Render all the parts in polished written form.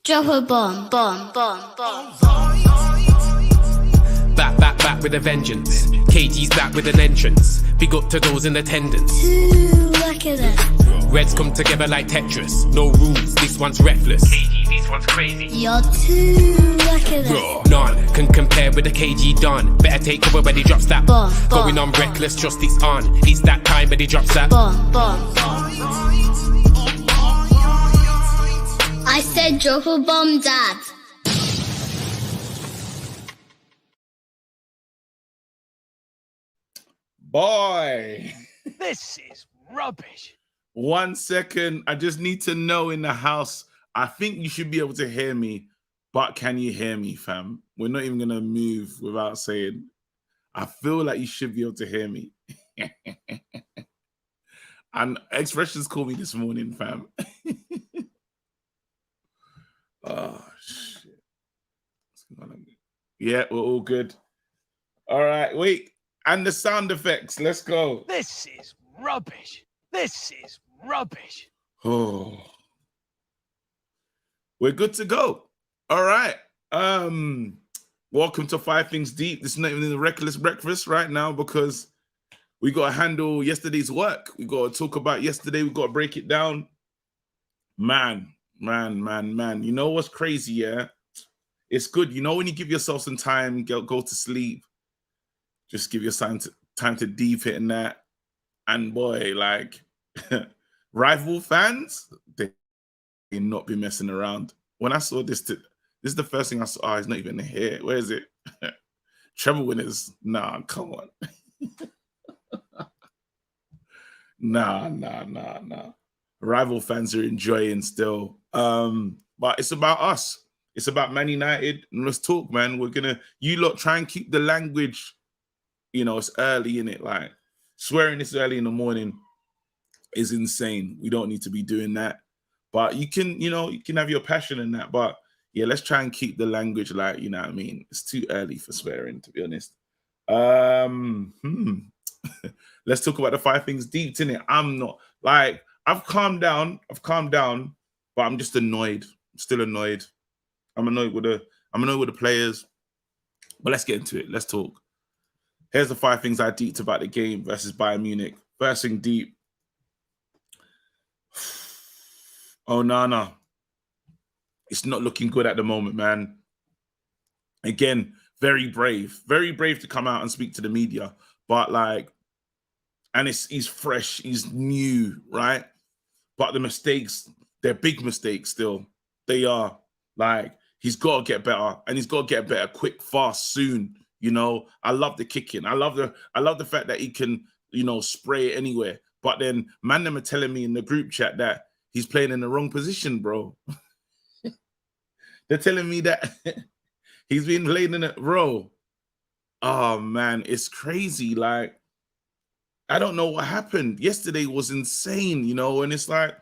Drop a bomb, bomb, bomb, bomb. Back with a vengeance. KG's back with an entrance. Big up to those in attendance. Look at that. Reds come together like Tetris. No rules, this one's reckless. KG, this one's crazy. You're too lucky that. None can compare with the KG done. Better take cover when he drops that. Bomb, Going bomb, on reckless, trust it's on. It's that time when he drops that. Bomb, bomb, bomb. I said drop a bomb, Dad. Boy, This is rubbish. 1 second. I just need to know in the house. I think you should be able to hear me, but can you hear me, fam? We're not even going to move without saying, I feel like you should be able to hear me. And expressions called me this morning, fam. Oh, shit. Yeah, we're all good. All right, wait. And the sound effects. Let's go. This is rubbish. This is rubbish. Oh. We're good to go. All right. Welcome to Five Things Deep. This is not even the Reckless Breakfast right now because we got to handle yesterday's work. We got to talk about yesterday. We got to break it down. Man. You know what's crazy, yeah? It's good. You know when you give yourself some time, go to sleep, just give yourself time to deep it and that. And boy, like, rival fans, they not be messing around. When I saw this, this is the first thing I saw. Oh, it's not even here. Where is it? Treble winners. Nah, come on. Nah. Rival fans are enjoying still. But it's about us. It's about Man United. And let's talk, man. You lot try and keep the language. You know, it's early in it. Like swearing this early in the morning is insane. We don't need to be doing that. But you can have your passion in that. But yeah, let's try and keep the language like, you know what I mean? It's too early for swearing, to be honest. Let's talk about the 5 things deep, innit? I'm not like I've calmed down, but I'm just annoyed. I'm still annoyed. I'm annoyed with the players. But let's get into it. Let's talk. Here's the 5 things I deeped about the game versus Bayern Munich. First thing deep. Oh, Nana. It's not looking good at the moment, man. Again, very brave to come out and speak to the media. But like, and he's fresh, he's new, right? But the mistakes, they're big mistakes still. They are. Like, he's got to get better, and he's got to get better quick, fast, soon. You know, I love the kicking. I love the fact that he can, spray it anywhere. But then, man, them are telling me in the group chat that he's playing in the wrong position, bro. They're telling me that he's been playing in a row. Oh, man, it's crazy. Like, I don't know what happened. Yesterday was insane, and it's like,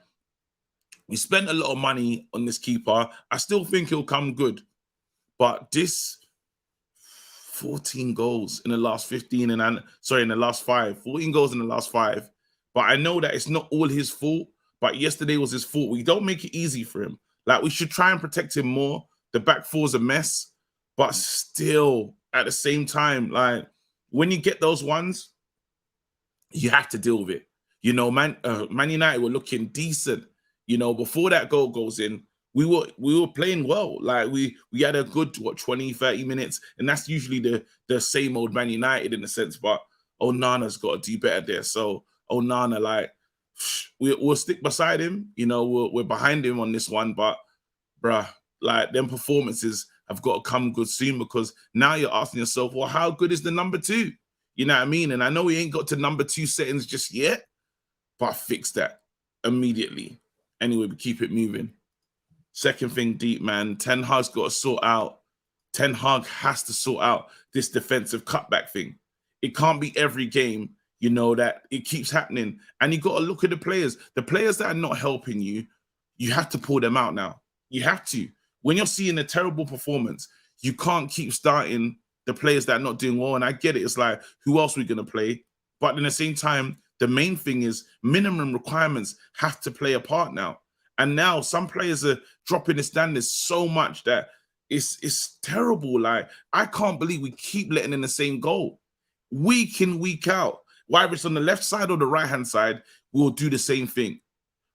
we spent a lot of money on this keeper. I still think he'll come good. But this 14 goals in the last 15 in the last 5. 14 goals in the last 5. But I know that it's not all his fault. But yesterday was his fault. We don't make it easy for him. Like, we should try and protect him more. The back four's a mess. But still, at the same time, like, when you get those ones, you have to deal with it. Man United were looking decent. Before that goal goes in, we were playing well. Like, we had a good, 20, 30 minutes. And that's usually the same old Man United in a sense. But Onana's got to do better there. So, Onana, like, we'll stick beside him. We're behind him on this one. But, bruh, like, them performances have got to come good soon, because now you're asking yourself, well, how good is the number 2? You know what I mean? And I know we ain't got to number 2 settings just yet, but fix that immediately. Anyway, we keep it moving. Second thing deep, man. Ten Hag's got to sort out. Ten Hag has to sort out this defensive cutback thing. It can't be every game, that it keeps happening. And you got to look at the players. The players that are not helping you, you have to pull them out now. You have to. When you're seeing a terrible performance, you can't keep starting the players that are not doing well. And I get it. It's like, who else are we going to play? But at the same time, the main thing is minimum requirements have to play a part now. And now some players are dropping the standards so much that it's terrible. Like, I can't believe we keep letting in the same goal week in, week out. Whether it's on the left side or the right-hand side, we'll do the same thing.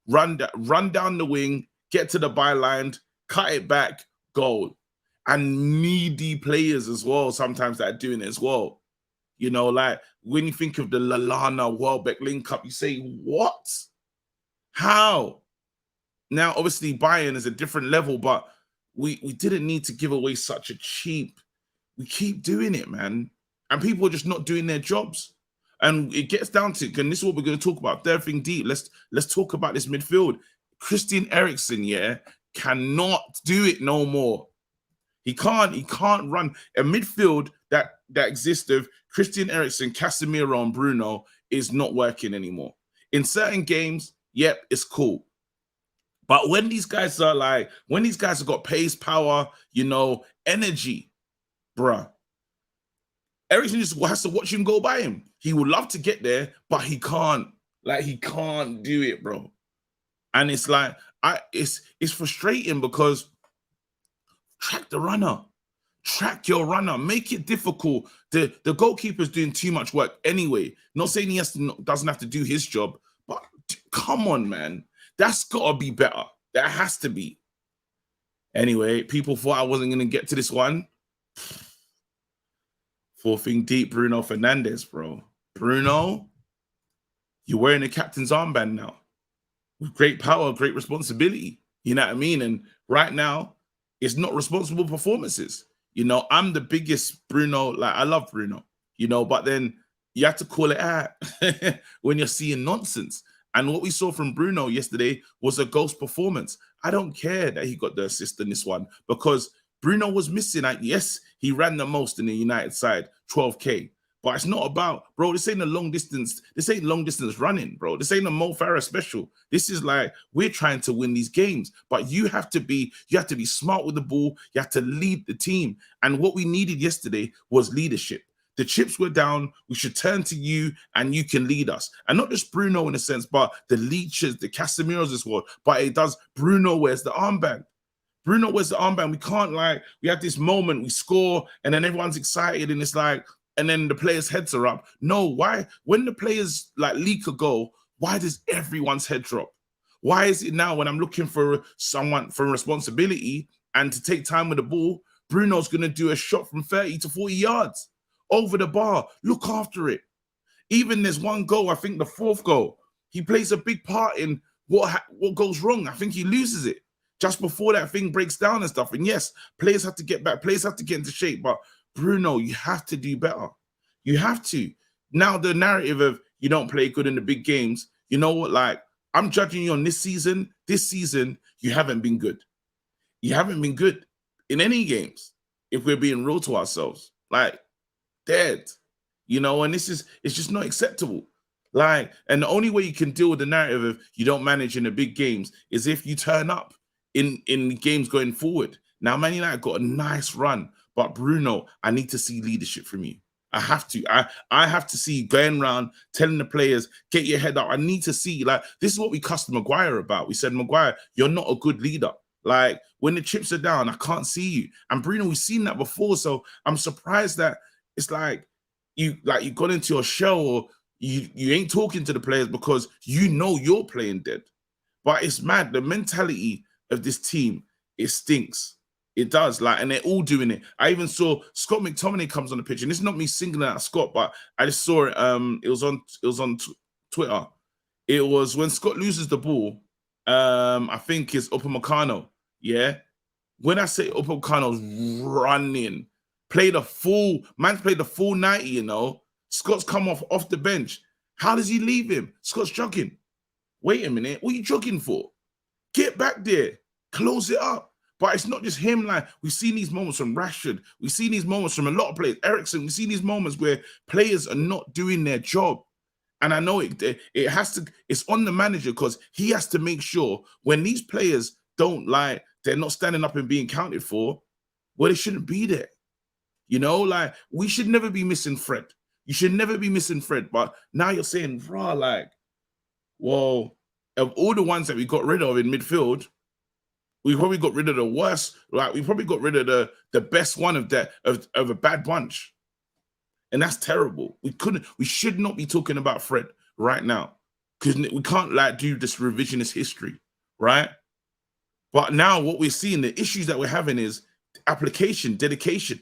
Run down the wing, get to the byline, cut it back, goal. And needy players as well, sometimes that are doing it as well. You know, like when you think of the Lallana Welbeck link up, you say, what? How? Now, obviously, Bayern is a different level, but we didn't need to give away such a cheap. We keep doing it, man. And people are just not doing their jobs. And it gets down to, and this is what we're going to talk about. Everything deep. Let's talk about this midfield. Christian Eriksen, yeah, cannot do it no more. He can't run. A midfield that exists of Christian Eriksen, Casemiro, and Bruno is not working anymore. In certain games, yep, it's cool. But when these guys have got pace, power, you know, energy, bruh, Eriksen just has to watch him go by him. He would love to get there, but he can't. Like, he can't do it, bro. And it's like, it's frustrating because track the runner. Track your runner. Make it difficult. The goalkeeper's doing too much work anyway. Not saying he doesn't have to do his job, but come on, man. That's got to be better. That has to be. Anyway, people thought I wasn't going to get to this one. Fourth thing deep, Bruno Fernandes, bro. Bruno, you're wearing the captain's armband now. With great power, great responsibility. You know what I mean? And right now, it's not responsible performances. You know, I'm the biggest Bruno. Like, I love Bruno, you know, but then you have to call it out when you're seeing nonsense. And what we saw from Bruno yesterday was a ghost performance. I don't care that he got the assist in this one because Bruno was missing. Yes, he ran the most in the United side, 12K. But it's not about, bro, this ain't a long distance. This ain't long distance running, bro. This ain't a Mo Farah special. This is like, we're trying to win these games. But you have to be smart with the ball. You have to lead the team. And what we needed yesterday was leadership. The chips were down. We should turn to you and you can lead us. And not just Bruno in a sense, but the Leeches, the Casemiros as well. But it does, Bruno wears the armband. Bruno wears the armband. We can't we have this moment, we score, and then everyone's excited, and it's like, and then the players' heads are up. No, why? When the players leak a goal, why does everyone's head drop? Why is it now when I'm looking for someone for responsibility and to take time with the ball, Bruno's going to do a shot from 30 to 40 yards over the bar? Look after it. Even there's one goal, I think the fourth goal, he plays a big part in what goes wrong. I think he loses it just before that thing breaks down and stuff. And yes, players have to get back. Players have to get into shape. But Bruno, you have to do better. You have to. Now the narrative of you don't play good in the big games, you know what? I'm judging you on this season. This season, you haven't been good. You haven't been good in any games, if we're being real to ourselves. Dead. You know, and it's just not acceptable. And the only way you can deal with the narrative of you don't manage in the big games is if you turn up in games going forward. Now, Man United got a nice run, but Bruno, I need to see leadership from you. I have to. I have to see going around telling the players, get your head up. I need to see, this is what we cussed Maguire about. We said, Maguire, you're not a good leader. When the chips are down, I can't see you. And Bruno, we've seen that before. So I'm surprised that it's you got into your shell, or you ain't talking to the players because you know you're playing dead. But it's mad. The mentality of this team, it stinks. It does, and they're all doing it. I even saw Scott McTominay comes on the pitch, and it's not me singling out Scott, but I just saw it. It was on Twitter. It was when Scott loses the ball. I think it's Upamecano. Yeah, when I say Upamecano's running, played the full 90. You know, Scott's come off the bench. How does he leave him? Scott's jogging. Wait a minute, what are you jogging for? Get back there, close it up. But it's not just him. We've seen these moments from Rashford. We've seen these moments from a lot of players. Eriksen, we've seen these moments where players are not doing their job. And I know it's on the manager because he has to make sure when these players don't they're not standing up and being counted for, well, they shouldn't be there. You know, we should never be missing Fred. You should never be missing Fred. But now you're saying, well, of all the ones that we got rid of in midfield, we probably got rid of the worst. Like, we probably got rid of the best one of a bad bunch. And that's terrible. We should not be talking about Fred right now, because we can't like do this revisionist history, right? But now what we're seeing, the issues that we're having is application, dedication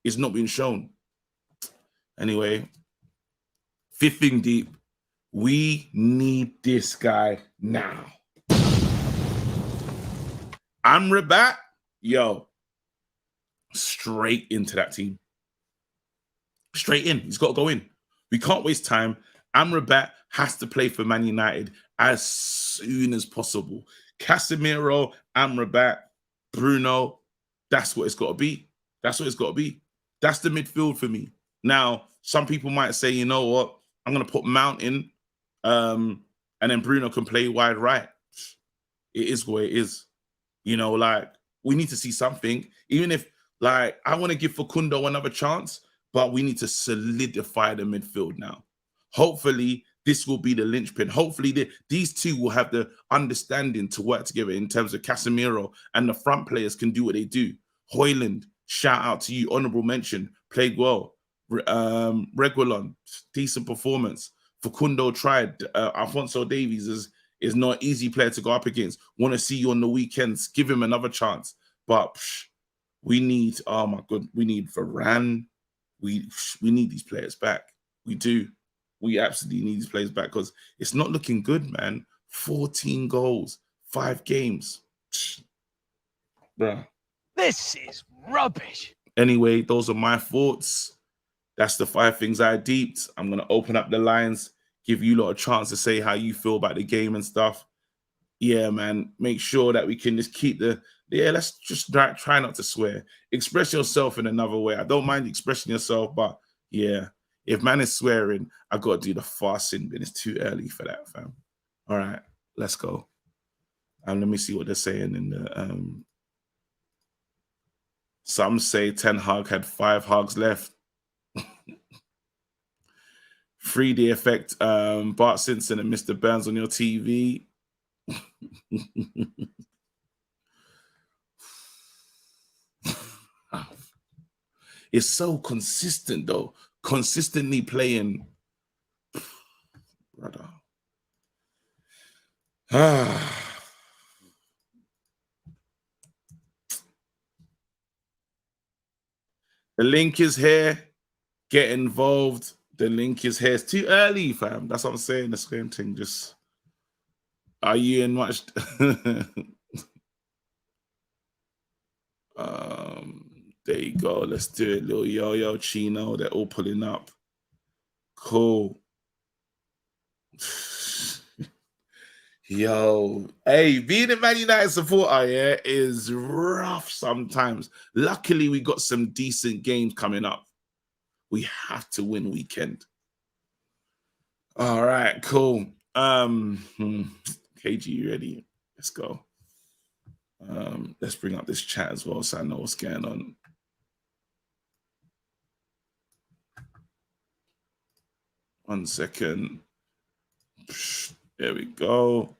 is not being shown. Anyway, fifth thing deep, we need this guy now. Amrabat, yo, straight into that team. Straight in. He's got to go in. We can't waste time. Amrabat has to play for Man United as soon as possible. Casemiro, Amrabat, Bruno, that's what it's got to be. That's what it's got to be. That's the midfield for me. Now, some people might say, you know what? I'm going to put Mount in, and then Bruno can play wide right. It is what it is. You know, like, we need to see something. Even if, like, I want to give Facundo another chance, but we need to solidify the midfield now. Hopefully, this will be the linchpin. Hopefully, these two will have the understanding to work together in terms of Casemiro, and the front players can do what they do. Hoyland, shout out to you. Honorable mention. Played well. Reguilon, decent performance. Facundo tried. Alphonso Davies is not an easy player to go up against. Want to see you on the weekends. Give him another chance. But we need, oh my God, we need Varane. We need these players back. We do. We absolutely need these players back, because it's not looking good, man. 14 goals, 5 games. Bruh. This is rubbish. Anyway, those are my thoughts. That's the 5 things I deeped. I'm going to open up the lines, give you lot a chance to say how you feel about the game and stuff. Yeah, man, make sure that we can just keep let's just try not to swear. Express yourself in another way. I don't mind expressing yourself, but yeah, if man is swearing, I got to do the fasting, but it's too early for that, fam. All right, let's go. Let me see what they're saying in the... Some say Ten Hag had 5 hugs left. 3D effect, Bart Simpson and Mr. Burns on your TV. It's so consistent, though. Consistently playing. Brother. The link is here. Get involved. The link is here. It's too early, fam. That's what I'm saying. The same thing. Just, are you in much? There you go. Let's do it. Little Yo-Yo, Chino. They're all pulling up. Cool. Yo, hey, being a Man United supporter, yeah, is rough sometimes. Luckily, we got some decent games coming up. We have to win weekend. All right, cool. KG, you ready? Let's go. Let's bring up this chat as well so I know what's going on. One second. There we go.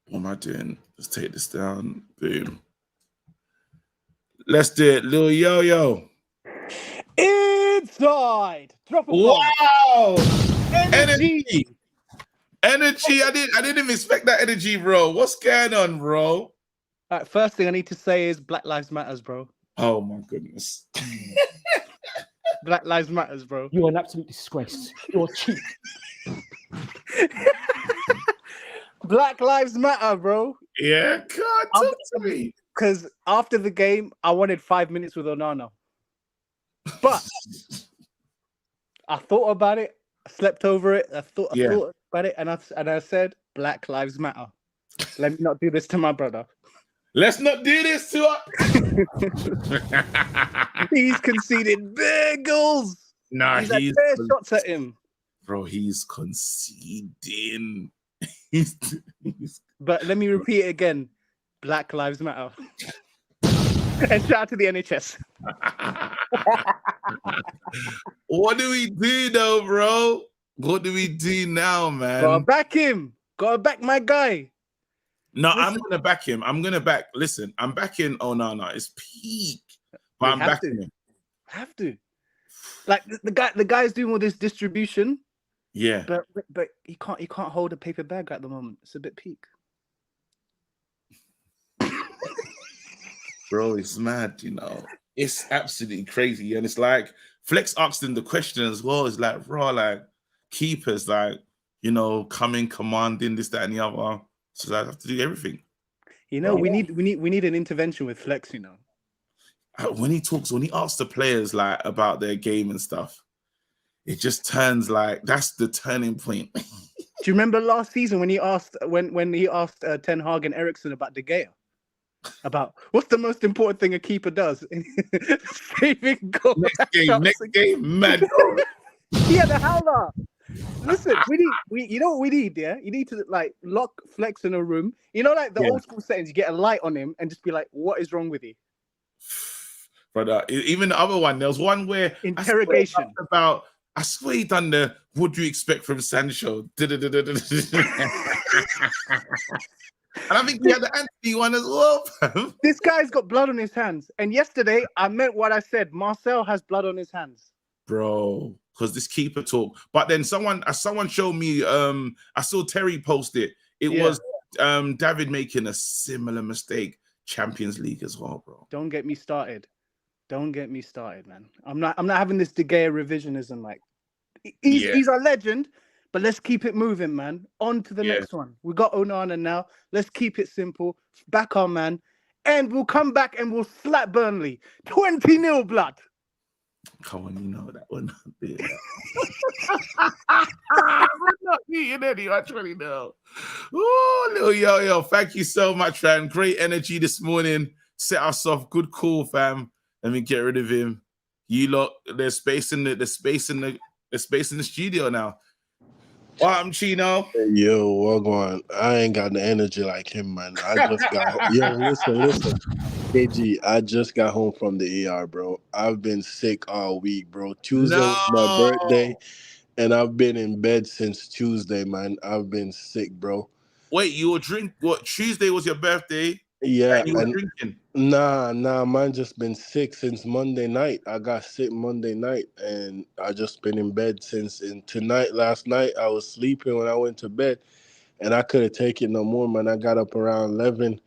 What am I doing? Let's take this down. Boom. Let's do it. Lil Yo-Yo. Inside. Drop a bomb. Wow. Energy. Energy. I didn't even expect that energy, bro. What's going on, bro? All right, first thing I need to say is Black Lives Matters, bro. Oh my goodness. Black Lives Matters, bro. You're an absolute disgrace. You're cheap. Black Lives Matter, bro. Yeah, God, talk to me. Because after the game, I wanted 5 minutes with Onana. But I thought about it. I slept over it. I thought about it, and I said, Black Lives Matter. Let me not do this to my brother. Let's not do this to us. He's conceded big goals. Nah, he's had bare shots at him. Bro, he's conceding. But let me repeat it again. Black Lives Matter. And shout out to the NHS. What do we do though, bro? What do we do now, Gotta man? back him. Gotta back my guy. No, I'm Listen. gonna back him. I'm gonna back. Listen, I'm backing Onana. It's peak, but We I'm have backing to. him. Have to. Like the guy's doing all this distribution, Yeah, but he can't hold a paper bag at the moment. It's a bit peak. bro, it's mad. It's absolutely crazy, and it's like Flex asked him the question as well. It's like, bro, like keepers, like coming, commanding this, that, and the other. So I have to do everything. Bro. We need an intervention with Flex. When he asks the players like about their game and stuff, it just turns like that's the turning point. Do you remember last season when he asked Ten Hag and Eriksson about De Gea? About what's the most important thing a keeper does? Saving goal. Next game, mad. He had a howler. Listen, you know what we need, yeah? You need to like lock Flex in a room. Like the old school settings, you get a light on him and just be like, what is wrong with you? But even the other one, there was one where interrogation I swear he done the what do you expect from Sancho? And I think he had the Anthony one as well. This guy's got blood on his hands. And yesterday, I meant what I said. Marcel has blood on his hands. Bro, because this keeper talk. But then someone showed me, I saw Terry post it. It was David making a similar mistake. Champions League as well, bro. Don't get me started. Man. I'm not having this De Gea revisionism. Like, he's a legend. But let's keep it moving, man. On to the next one. We got Onana now. Let's keep it simple. Back our man. And we'll come back and we'll slap Burnley. 20-0 blood. Come on, that one. We're not eating any. I truly know. Oh, little yo. Thank you so much, fam. Great energy this morning. Set us off. Good call, fam. Let me get rid of him. You lot, there's space in the studio now. I'm Chino. Yo, what going? I ain't got the energy like him, man. I just got listen. KG, I just got home from the ER, bro. I've been sick all week, bro. Tuesday was my birthday, and I've been in bed since Tuesday, man. I've been sick, bro. Wait, you were what? Tuesday was your birthday? Yeah, and you were drinking? Nah, man just been sick since Monday night. I got sick Monday night, and I just been in bed since. And last night, I was sleeping when I went to bed, and I couldn't take it no more, man. I got up around 11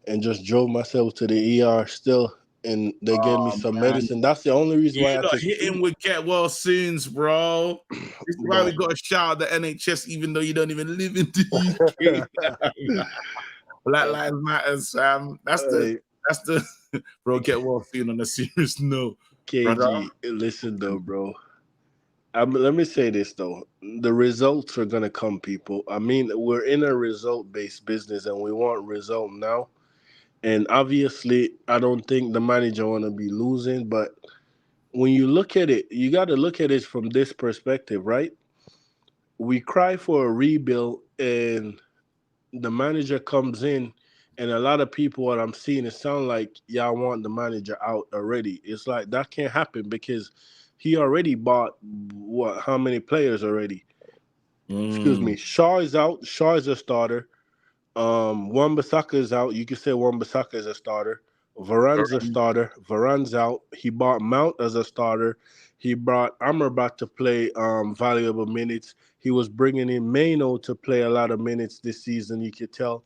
and just drove myself to the ER still, and they gave me some medicine. That's the only reason why I had to hit him with get well soons, bro. This is why we got to shout out the NHS, even though you don't even live in the UK. Black Lives Matter, Sam. That's the bro. Get well soon on a serious note. KG, brother. Listen though, bro. Let me say this though. The results are gonna come, people. I mean, we're in a result-based business, and we want result now. And obviously, I don't think the manager want to be losing. But when you look at it, you got to look at it from this perspective, right? We cry for a rebuild, and the manager comes in, and a lot of people, what I'm seeing, it sound like y'all want the manager out already. It's like that can't happen because he already bought how many players already? Excuse me. Shaw is out. Shaw is a starter. Wan-Bissaka is out. You could say Wan-Bissaka is a starter. Varane's a starter. Varane's out. He bought Mount as a starter. He brought Amrabat to play valuable minutes. He was bringing in Maino to play a lot of minutes this season. You could tell.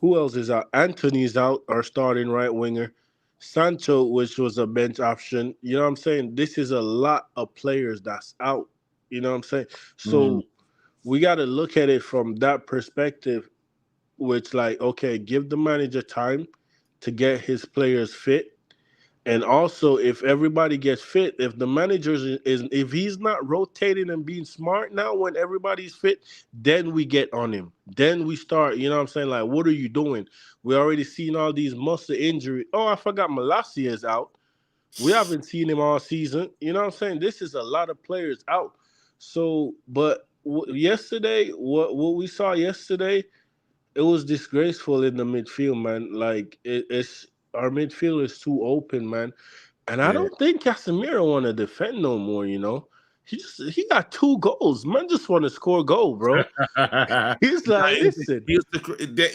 Who else is out? Anthony's out, our starting right winger. Sancho, which was a bench option. You know what I'm saying? This is a lot of players that's out. You know what I'm saying? So we got to look at it from that perspective, which like, okay, give the manager time to get his players fit. And also, if everybody gets fit, if the manager if he's not rotating and being smart now when everybody's fit, then we get on him. Then we start, you know what I'm saying? Like, what are you doing? We already seen all these muscle injury. Oh, I forgot Malacia is out. We haven't seen him all season. You know what I'm saying? This is a lot of players out. So, but yesterday, what we saw yesterday, it was disgraceful in the midfield, man. Like, it's our midfield is too open, man. And I don't think Casemiro want to defend no more, you know. he got 2 goals. Man just want to score a goal, bro. He's like, listen.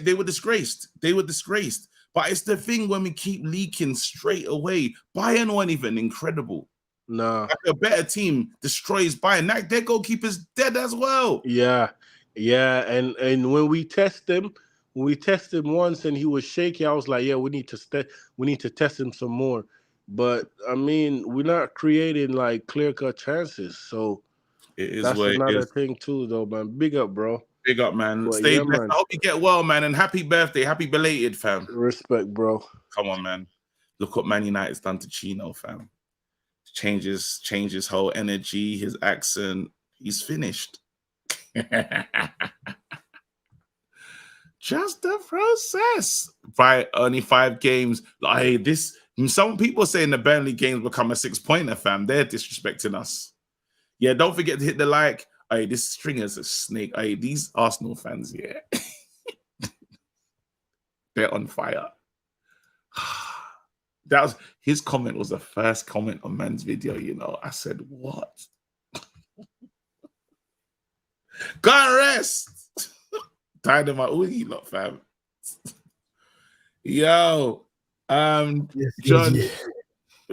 They were disgraced. They were disgraced. But it's the thing when we keep leaking straight away. Bayern weren't even incredible. Nah. Like a better team destroys Bayern. Like their goalkeeper's dead as well. Yeah. And when we test him once and he was shaky, I was like, yeah, we need to test him some more. But I mean, we're not creating like clear-cut chances. So that's another thing too, though, man. Big up, bro. Big up, man. But Stay yeah, blessed. man. I hope you get well, man. And happy birthday. Happy belated, fam. Respect, bro. Come on, man. Look what Man United's done to Chino, fam. Changes his whole energy, his accent. He's finished. Just the process. Only 5 games. Like some people saying the Burnley games become a 6-pointer, fam. They're disrespecting us. Yeah, don't forget to hit the like. Hey, this stringer's a snake. Hey, these Arsenal fans, yeah. They're on fire. His comment was the first comment on man's video, you know. I said, what? Go and rest. Tired of my Uzi lot, fam. Yo, John,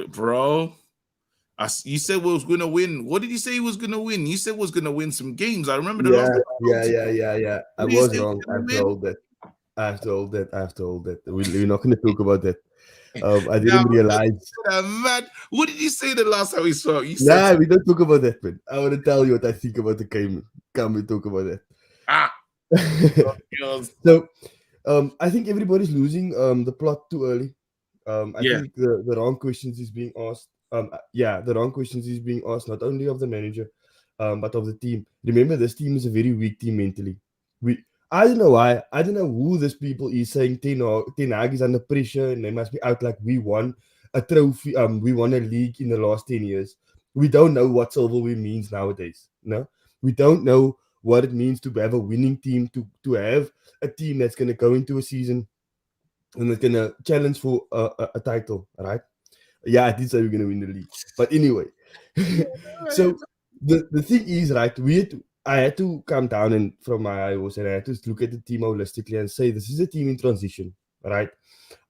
bro. You said we was gonna win. What did you say he was gonna win? You said we was gonna win some games. I remember the last time. Yeah. I was wrong. I have to hold that. We're not gonna talk about that. I didn't realize. Man, what did you say the last time we saw? We don't talk about that, man. I want to tell you what I think about the game. Can we talk about that? So, I think everybody's losing the plot too early. I think the wrong questions is being asked. The wrong questions is being asked not only of the manager, but of the team. Remember, this team is a very weak team mentally. I don't know why. I don't know who this people is saying Ten Hag is under pressure and they must be out like we won a trophy. We won a league in the last 10 years. We don't know what silverware means nowadays. No, we don't know what it means to have a winning team, to have a team that's going to go into a season and it's going to challenge for a title, right? Yeah, I did say we're going to win the league. But anyway, so the thing is, right, I had to come down and from my eyeballs and I had to look at the team holistically and say this is a team in transition, right?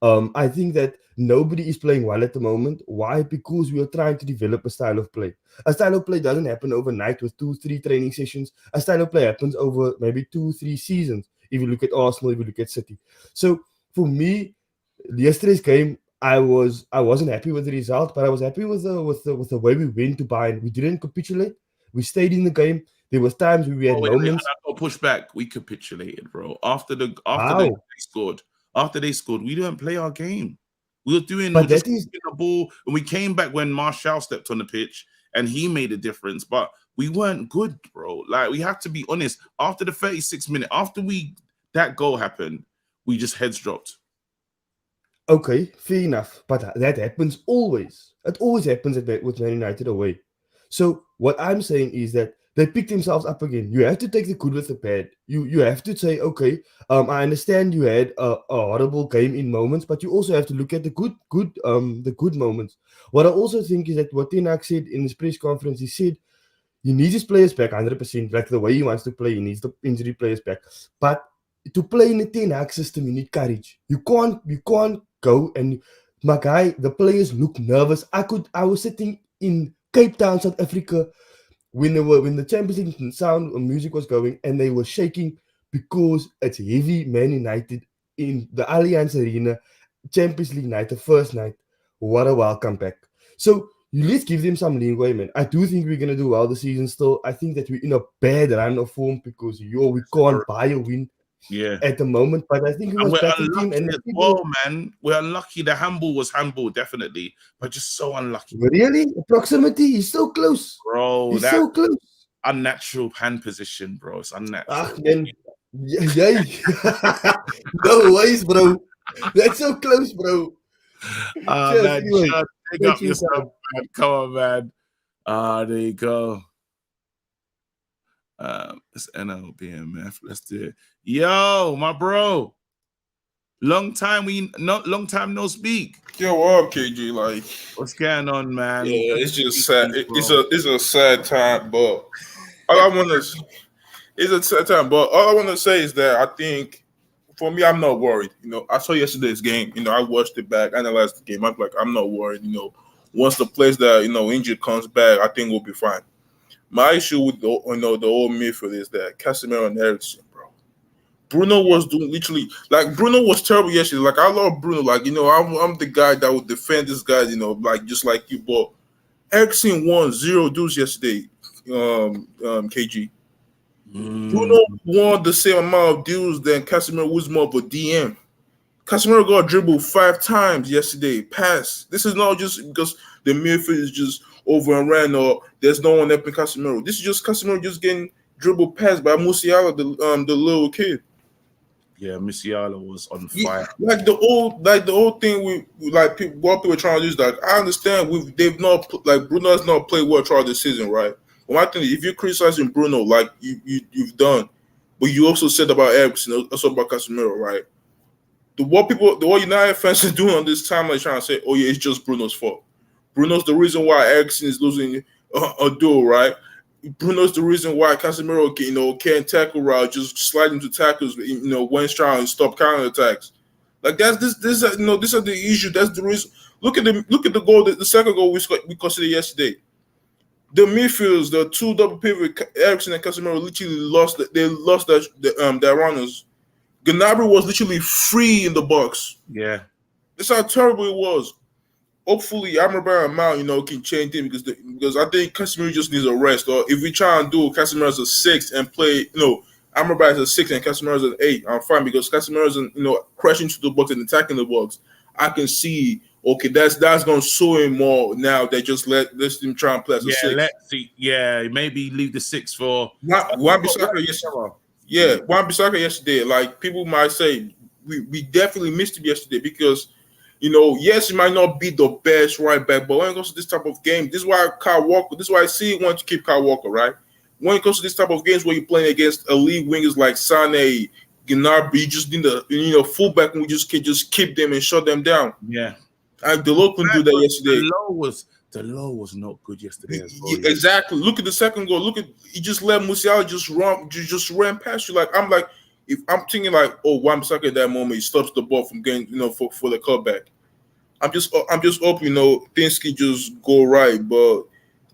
I think that nobody is playing well at the moment. Why? Because we are trying to develop a style of play. A style of play doesn't happen overnight with 2-3 training sessions. A style of play happens over maybe 2-3 seasons. If you look at Arsenal, if you look at City. So for me, yesterday's game, I wasn't happy with the result, but I was happy with the way we went to Bayern. We didn't capitulate. We stayed in the game. There was times we had moments. I got pushed back. We capitulated, bro. After they scored, we didn't play our game. We were doing the ball, and we came back when Martial stepped on the pitch, and he made a difference. But we weren't good, bro. Like we have to be honest. After the 36th minute, after that goal happened, we just heads dropped. Okay, fair enough. But that happens always. It always happens with Man United away. So what I'm saying is that they picked themselves up again. You have to take the good with the bad. You have to say, okay, I understand you had a horrible game in moments, but you also have to look at the good moments. What I also think is that what Ten Hag said in his press conference, he said he needs his players back 100%, like the way he wants to play. He needs the injury players back. But to play in the Ten Hag system, you need courage. You can't go and my guy, the players look nervous. I was sitting in Cape Town, South Africa, when the Champions League sound or music was going, and they were shaking because it's heavy Man United in the Allianz Arena, Champions League night, the first night. What a welcome back. So let's give them some leeway, man. I do think we're gonna do well this season still. I think that we're in a bad run of form because we can't buy a win. Yeah, at the moment, but I think we're unlucky as well, man. We're unlucky. The handball was handball, definitely, but just so unlucky. Really, proximity. He's so close, bro. He's so close. Unnatural hand position, bro. It's unnatural. Man. Yeah. No ways, bro. That's so close, bro. Man, anyway, take up yourself, man. Come on, man. There you go. It's NLBMF. Let's do it. Yo, my bro. Long time no speak. Yo, what up, KG? Like, What's going on, man? yeah, Good it's to just speak sad. to you, It's bro. a sad time, but all I want to it's a sad time. But all I want to say is that I think for me, I'm not worried. I saw yesterday's game. I watched it back, analyzed the game. I'm like, I'm not worried. Once the players that injured comes back, I think we'll be fine. My issue with the old midfield is that Casemiro and Eriksen, bro. Bruno was doing literally like Bruno was terrible yesterday. Like I love Bruno. Like I'm the guy that would defend this guy. Like just like you. But Eriksen won 0 duels yesterday. KG. Bruno won the same amount of deals than Casemiro was more of a DM. Casemiro got dribbled 5 times yesterday. Pass. This is not just because the midfield is just over and ran or there's no one helping Casemiro. This is just Casemiro just getting dribbled past by Musiala, the little kid. Yeah, Musiala was on fire. Like the old thing we like people what people are trying to do is like I understand they've not like Bruno has not played well throughout the season, right? But my thing is if you're criticizing Bruno like you've done, but you also said about Eriksen, also about Casemiro, right? What United fans are doing on this time, like trying to say, oh yeah, it's just Bruno's fault. Bruno's the reason why Eriksen is losing a duel, right? Bruno's the reason why Casemiro can't tackle right, just slide into tackles, when he's trying to stop counter attacks. Like that's this these are the issue. That's the reason. Look at the goal, the second goal we considered yesterday. The midfields, the two double pivot, Eriksen and Casemiro literally lost. They lost their runners. Gnabry was literally free in the box. Yeah, that's how terrible it was. Hopefully, Amrabat and Mount, can change it because I think Casemiro just needs a rest. Or if we try and do Casemiro as a 6 and play, Amrabat as a 6 and Casemiro as an 8, I'm fine because Casemiro is, crashing to the box and attacking the box. I can see, okay, that's going to show him more now. They just let him try and play as a 6. Let's see. Yeah, maybe leave the 6 for Wan-Bissaka yesterday. Yeah, Wan-Bissaka yesterday. Like people might say, we definitely missed him yesterday because. Yes, he might not be the best right back, but when it comes to this type of game, this is why Kyle Walker, this is why I see want to keep Kyle Walker, right? When it comes to this type of games where you're playing against elite wingers like Sane, Gnabry, you just need a fullback and we just can just keep them and shut them down. Yeah. And Delo couldn't do that yesterday. The low was not good yesterday as well. Yeah, exactly. Look at the second goal. He just let Musiala just ran past you. Like I'm like, if I'm thinking like, oh, Wan-Bissaka at that moment, he stops the ball from getting, for the cutback. I'm just hoping, things can just go right. But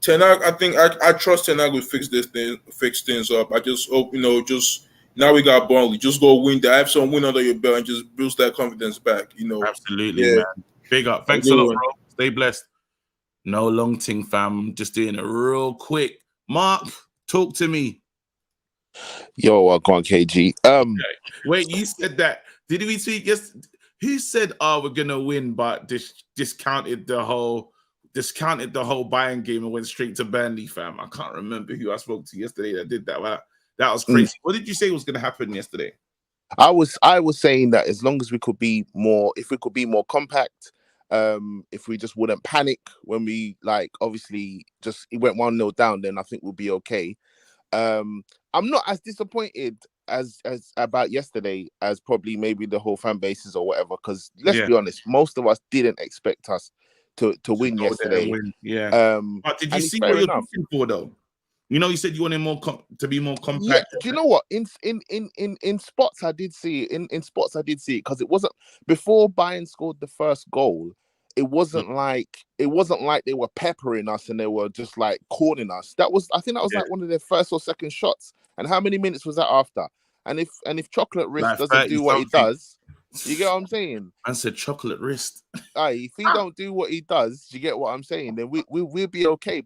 Ten Hag, I think I trust Ten Hag will fix things up. I just hope, just now we got Burnley. Just go win that. Have some win under your belt and just boost that confidence back. Absolutely, man. Big up. Thanks a lot, bro. Stay blessed. No long ting, fam. Just doing it real quick. Mark, talk to me. Yo, go on, KG. Okay. Wait, you said that. Did we speak? Yes. Who said, "Oh, we're gonna win," but discounted the whole Bayern game and went straight to Burnley, fam? I can't remember who I spoke to yesterday that did that. That was crazy. What did you say was gonna happen yesterday? I was saying that as long as we could be more, if we could be more compact, if we just wouldn't panic when we obviously just it went 1-0 down, then I think we'll be okay. I'm not as disappointed as about yesterday as probably maybe the whole fan bases or whatever, because let's be honest, most of us didn't expect us to win yesterday. But did you see what you're looking for though? You said you wanted more to be more compact. Yeah, do you know what? In spots I did see it. In spots I did see it because it wasn't before Bayern scored the first goal. It wasn't like they were peppering us and they were just cornering us. I think that was one of their first or second shots. And how many minutes was that after? And if Chocolate Wrist doesn't do what he does, you get what I'm saying? I said Chocolate Wrist. If he don't do what he does, you get what I'm saying? Then we'll be okay.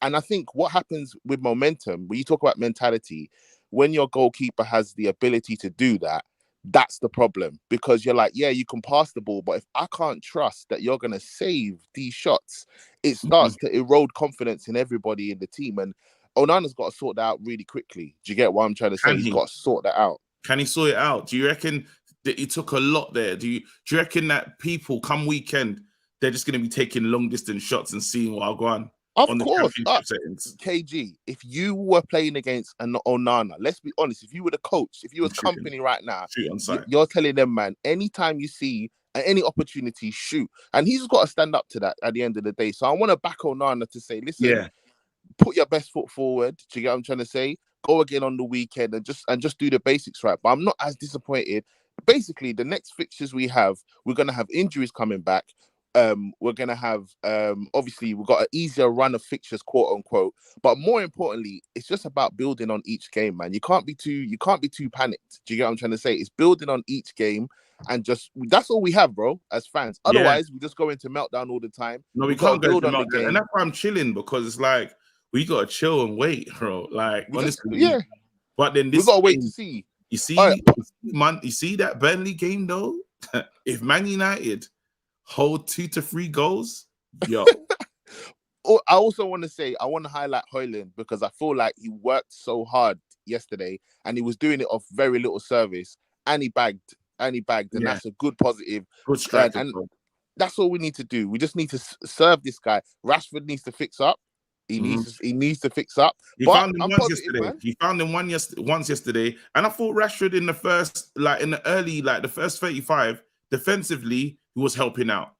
And I think what happens with momentum, when you talk about mentality, when your goalkeeper has the ability to do that, that's the problem, because you're like, yeah, you can pass the ball, but if I can't trust that you're going to save these shots, it starts to erode confidence in everybody in the team. And Onana's got to sort that out really quickly. Do you get what I'm trying to say? He's got to sort that out. Can he sort it out? Do you reckon that it took a lot there? Do you reckon that people come weekend, they're just going to be taking long distance shots and seeing what I'll go on? Of course, KG, if you were playing against an Onana, let's be honest, if you were the coach, if you were company right now, you're telling them, man, anytime you see and any opportunity, shoot. And he's got to stand up to that at the end of the day. So I want to back Onana to say, listen, put your best foot forward. Do you get what I'm trying to say? Go again on the weekend and just do the basics right. But I'm not as disappointed. Basically, the next fixtures we're gonna have injuries coming back. We're gonna have obviously we've got an easier run of fixtures, quote unquote. But more importantly, it's just about building on each game, man. You can't be too panicked. Do you get what I'm trying to say? It's building on each game and just that's all we have, bro, as fans. Otherwise, we just go into meltdown all the time. No, we gotta can't go build to on the meltdown. game. And that's why I'm chilling, because it's like we gotta chill and wait, bro. Like honestly, But then we gotta wait to see. You see, All right. you see that Burnley game though. If Man United hold 2 to 3 goals, yo. I also want to say I want to highlight Højlund because I feel like he worked so hard yesterday and he was doing it off very little service and he bagged and that's a good positive. Good striker, and that's all we need to do. We just need to serve this guy. Rashford needs to fix up. He needs to fix up. He found him once yesterday. He found him once yesterday, and I thought Rashford in the first, in the first 35, defensively, he was helping out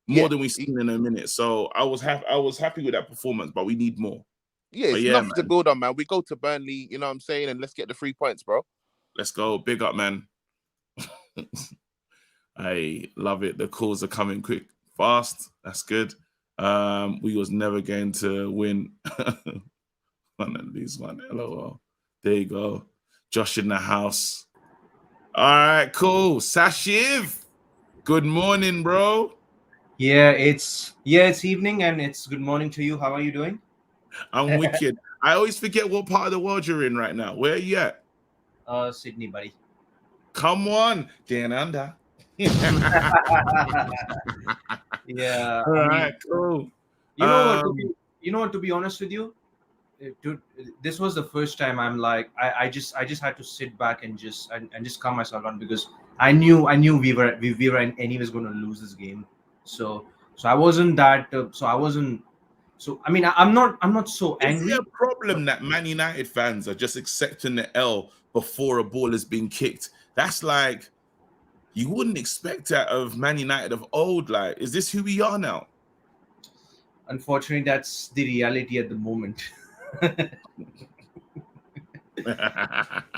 more than we've seen in a minute. So I was happy with that performance, but we need more. Yeah, it's nothing to build on, man. We go to Burnley, you know what I'm saying, and let's get the 3 points, bro. Let's go, big up, man. I love it. The calls are coming quick, fast. That's good. We was never going to win. One of these one. LOL. There you go. Josh in the house. All right, cool. Sashiv. Good morning, bro. Yeah, it's evening and it's good morning to you. How are you doing? I'm wicked. I always forget what part of the world you're in right now. Where are you at? Sydney, buddy. Come on, Dan under. Yeah. All right, cool. You know what? To be honest with you, this was the first time I'm like I just had to sit back and just calm myself down because I knew we were anyways going to lose this game. So I wasn't that. So I mean I'm not so angry. Is there a problem that Man United fans are just accepting the L before a ball has been kicked? That's like, you wouldn't expect that of Man United of old. Like, is this who we are now? Unfortunately, that's the reality at the moment.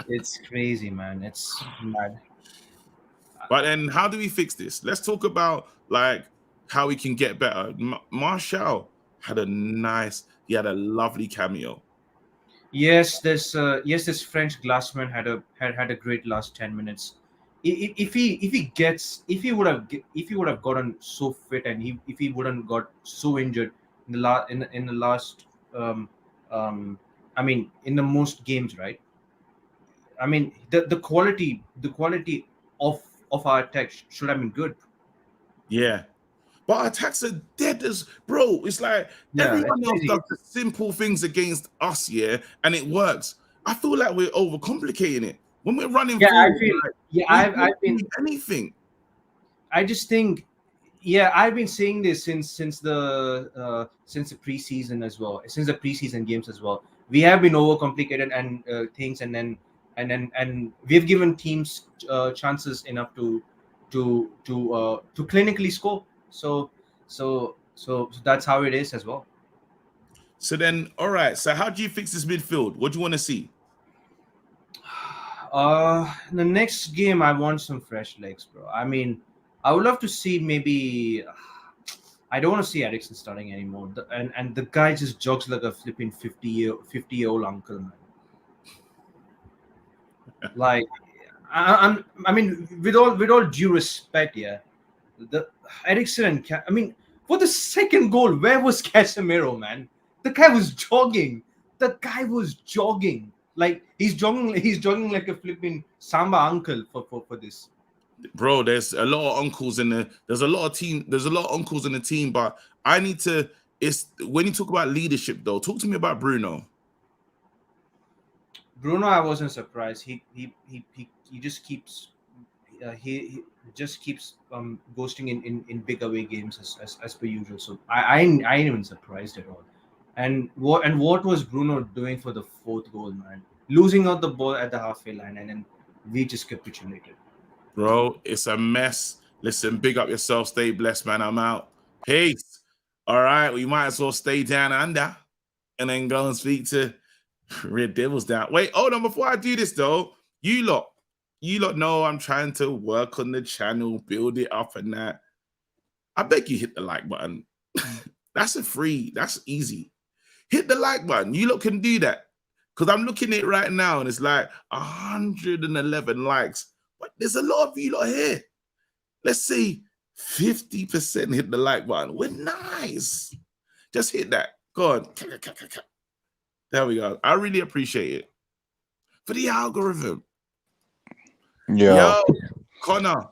It's crazy, man. It's mad. But then, how do we fix this? Let's talk about like how we can get better. Martial had a lovely cameo. Yes, this French glassman had a great last 10 minutes. If he would have gotten so fit and if he wouldn't got so injured in the last I mean in the most games, right? I mean the quality of our attack should have been good. Yeah. But our attacks are dead as bro. It's like everyone else does the simple things against us, and it works. I feel like we're overcomplicating it. When we're running forward, I've been anything. I just think, I've been saying this since the preseason as well, since the preseason games as well. We have been overcomplicated and things, and we've given teams chances enough to clinically score. So that's how it is as well. So then, all right. So how do you fix this midfield? What do you want to see? The next game, I want some fresh legs, bro. I mean, I would love to see maybe. I don't want to see Eriksen starting anymore. And the guy just jogs like a flipping 50-year-old uncle, man. Like, I mean, with all due respect, the Eriksen and I mean, for the second goal, where was Casemiro, man? The guy was jogging. Like he's jogging like a flipping Samba uncle for this. Bro, there's a lot of uncles there's a lot of uncles in the team, but I need to. It's when you talk about leadership, though. Talk to me about Bruno. Bruno, I wasn't surprised. He just keeps he just keeps ghosting in big away games as per usual. So I ain't even surprised at all. And what was Bruno doing for the fourth goal, man? Losing out the ball at the halfway line, and then we just capitulated. Bro, it's a mess. Listen, big up yourself. Stay blessed, man. I'm out. Peace. All right. We might as well stay down under and then go and speak to Red Devils down. Wait, hold on. Before I do this, though, you lot know I'm trying to work on the channel, build it up and that. I beg you hit the like button. That's easy. Hit the like button. You lot can do that. Because I'm looking at it right now and it's like 111 likes. But there's a lot of you lot here. Let's say 50% hit the like button. We're nice. Just hit that. Go on. There we go. I really appreciate it. For the algorithm. Yeah. Yo, Connor.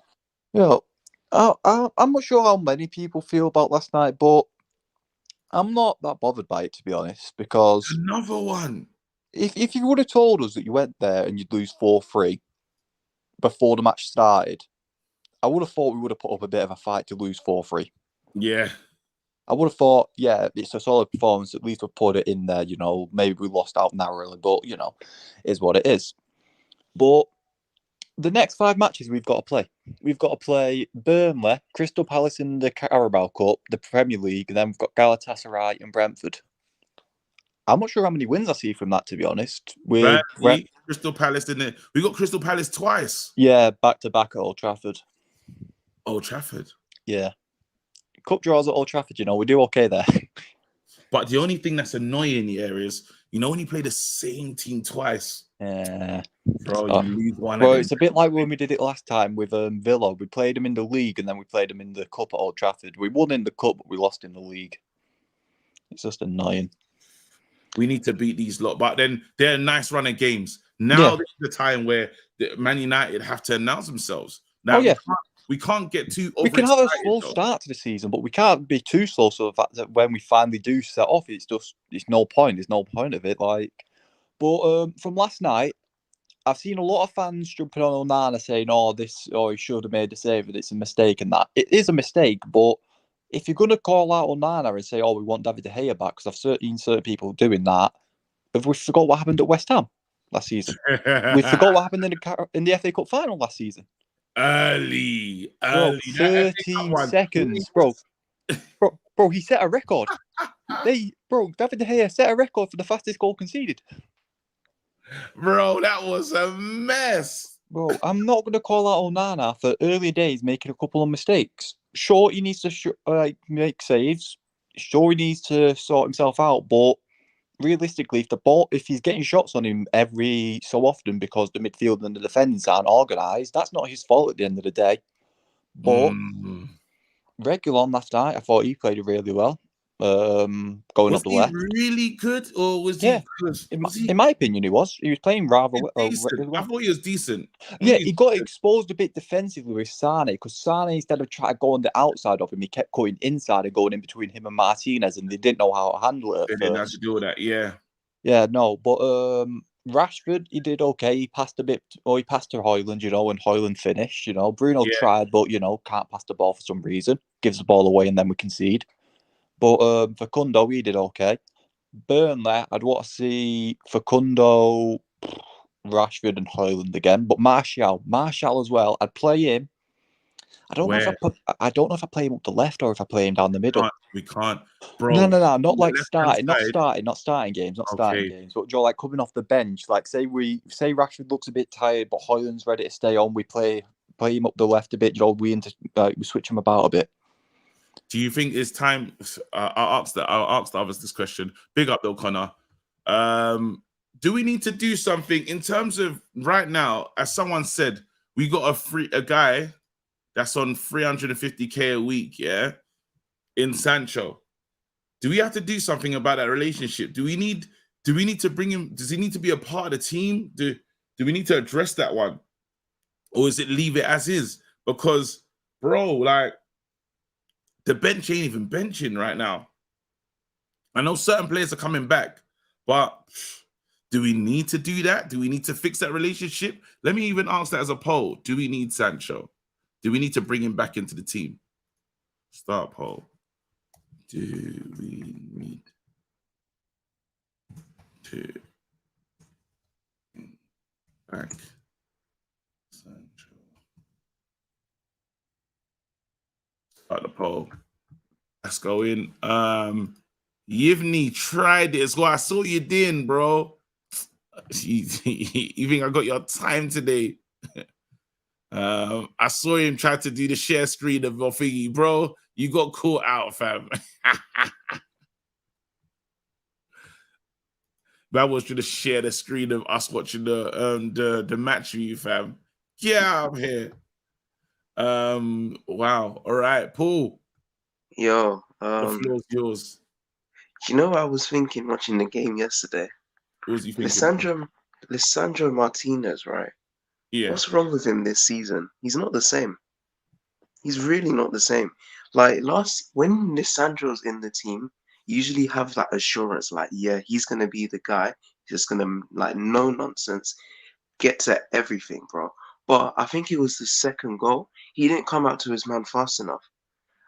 Yo, I'm not sure how many people feel about last night, but I'm not that bothered by it, to be honest, because Another one. If you would have told us that you went there and you'd lose 4-3 before the match started, I would have thought we would have put up a bit of a fight to lose 4-3. Yeah. I would have thought, yeah, it's a solid performance. At least we've put it in there, Maybe we lost out narrowly, but, is what it is. But the next 5 matches we've got to play. We've got to play Burnley, Crystal Palace in the Carabao Cup, the Premier League, and then we've got Galatasaray and Brentford. I'm not sure how many wins I see from that, to be honest. Crystal Palace, didn't it? We got Crystal Palace twice. Yeah, back-to-back at Old Trafford. Old Trafford? Yeah. Cup draws at Old Trafford, we do okay there. But the only thing that's annoying here is, when you play the same team twice. Yeah. Bro, you lose one. Well, it's a bit like when we did it last time with Villa. We played them in the league and then we played them in the cup at Old Trafford. We won in the cup, but we lost in the league. It's just annoying. We need to beat these lot, but then they're a nice run of games. Now this is the time where Man United have to announce themselves. Now we can't get too overexcited. We can have a slow start to the season, but we can't be too slow. So the fact that when we finally do set off, it's no point. There's no point of it. But from last night, I've seen a lot of fans jumping on Onana saying, he should have made the save and it's a mistake and that. It is a mistake, but if you're going to call out Onana and say, we want David De Gea back, because I've seen certain people doing that, have we forgot what happened at West Ham last season? We forgot what happened in the FA Cup final last season. Early. 13 seconds, bro. Bro, he set a record. David De Gea set a record for the fastest goal conceded. Bro, that was a mess. Bro, I'm not going to call out Onana for early days making a couple of mistakes. Sure, he needs to make saves. Sure, he needs to sort himself out. But realistically, if he's getting shots on him every so often because the midfield and the defenders aren't organised, that's not his fault at the end of the day. But Reguilon last night, I thought he played really well. Going up the left. Was he really good, or was he good? In my opinion, he was. He was playing rather well. I thought he was decent. He got exposed a bit defensively with Sane, because Sane, instead of trying to go on the outside of him, he kept going inside and going in between him and Martinez, and they didn't know how to handle it. They didn't have to do all that, yeah. Yeah, no, but Rashford, he did okay. He passed to Højlund, and Højlund finished. Bruno tried, but can't pass the ball for some reason. Gives the ball away and then we concede. But Facundo, he did okay. Burnley, I'd want to see Facundo, Rashford, and Højlund again. But Martial as well. I'd play him. I don't know if I play him up the left or if I play him down the middle. We can't, bro. No, not like starting games, but like coming off the bench. Like say Rashford looks a bit tired, but Højlund's ready to stay on. We play him up the left a bit. We switch him about a bit. Do you think it's time? I'll ask the others this question. Big up, though, Connor. Do we need to do something in terms of right now? As someone said, we got a guy that's on 350k a week, yeah, in Sancho. Do we have to do something about that relationship? Do we need to bring him? Does he need to be a part of the team? Do we need to address that one, or is it leave it as is? Because, bro, like, the bench ain't even benching right now. I know certain players are coming back, but do we need to do that? Do we need to fix that relationship? Let me even ask that as a poll. Do we need Sancho? Do we need to bring him back into the team? Start poll. Do we need to back Sancho? Start the poll. Let's go in. Yivni tried it as well. I saw you doing, bro. You think I got your time today? I saw him try to do the share screen of your thingy, bro. You got caught out, fam. Man was trying to share the screen of us watching the match with you, fam. Get out of here. Wow. All right, Paul. Yo, The floor's yours. you know, I was thinking watching the game yesterday. What was you thinking? Lissandro Martinez, right? Yeah. What's wrong with him this season? He's not the same. He's really not the same. Like when Lissandro's in the team, you usually have that assurance, like, yeah, he's gonna be the guy. He's just gonna like no nonsense, get to everything, bro. But I think it was the second goal. He didn't come out to his man fast enough.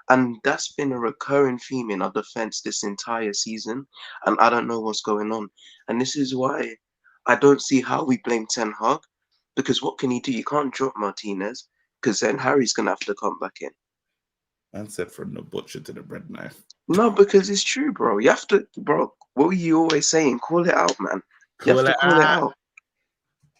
And that's been a recurring theme in our defense this entire season. And I don't know what's going on. And this is why I don't see how we blame Ten Hag. Because what can he do? You can't drop Martinez, because then Harry's going to have to come back in. Man said from the butcher to the bread knife. No, because it's true, bro. You have to, bro. What were you always saying? Call it out, man. You have to call it out.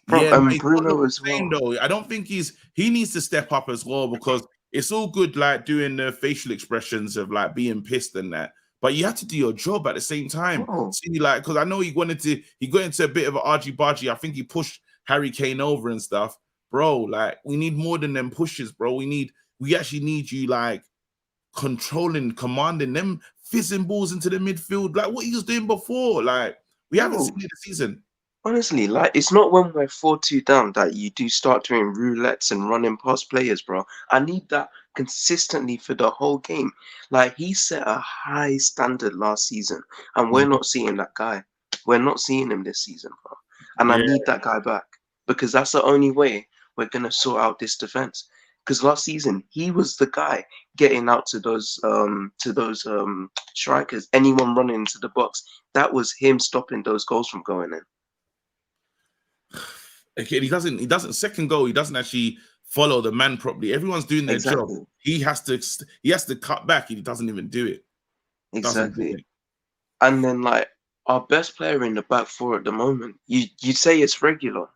Bro, Yeah, and Bruno as well. Though. I don't think he needs to step up as well, because it's all good like doing the facial expressions of like being pissed and that, but you have to do your job at the same time. See, like, because I know he got into a bit of an argy-bargy. I think he pushed Harry Kane over and stuff, bro. Like, we need more than them pushes, bro. We actually need you like controlling, commanding them, fizzing balls into the midfield, like what he was doing before. Like, we haven't seen it this season. Honestly, like, it's not when we're 4-2 down that you do start doing roulettes and running past players, bro. I need that consistently for the whole game. Like, he set a high standard last season, and we're not seeing that guy. We're not seeing him this season, bro. And I need that guy back, because that's the only way we're going to sort out this defense. Because last season, he was the guy getting out to those strikers, anyone running into the box. That was him stopping those goals from going in. Okay, he doesn't second goal, he doesn't actually follow the man properly. Everyone's doing their job. He has to cut back, and he doesn't even do it. Exactly. And then, like, our best player in the back four at the moment, you say it's regular.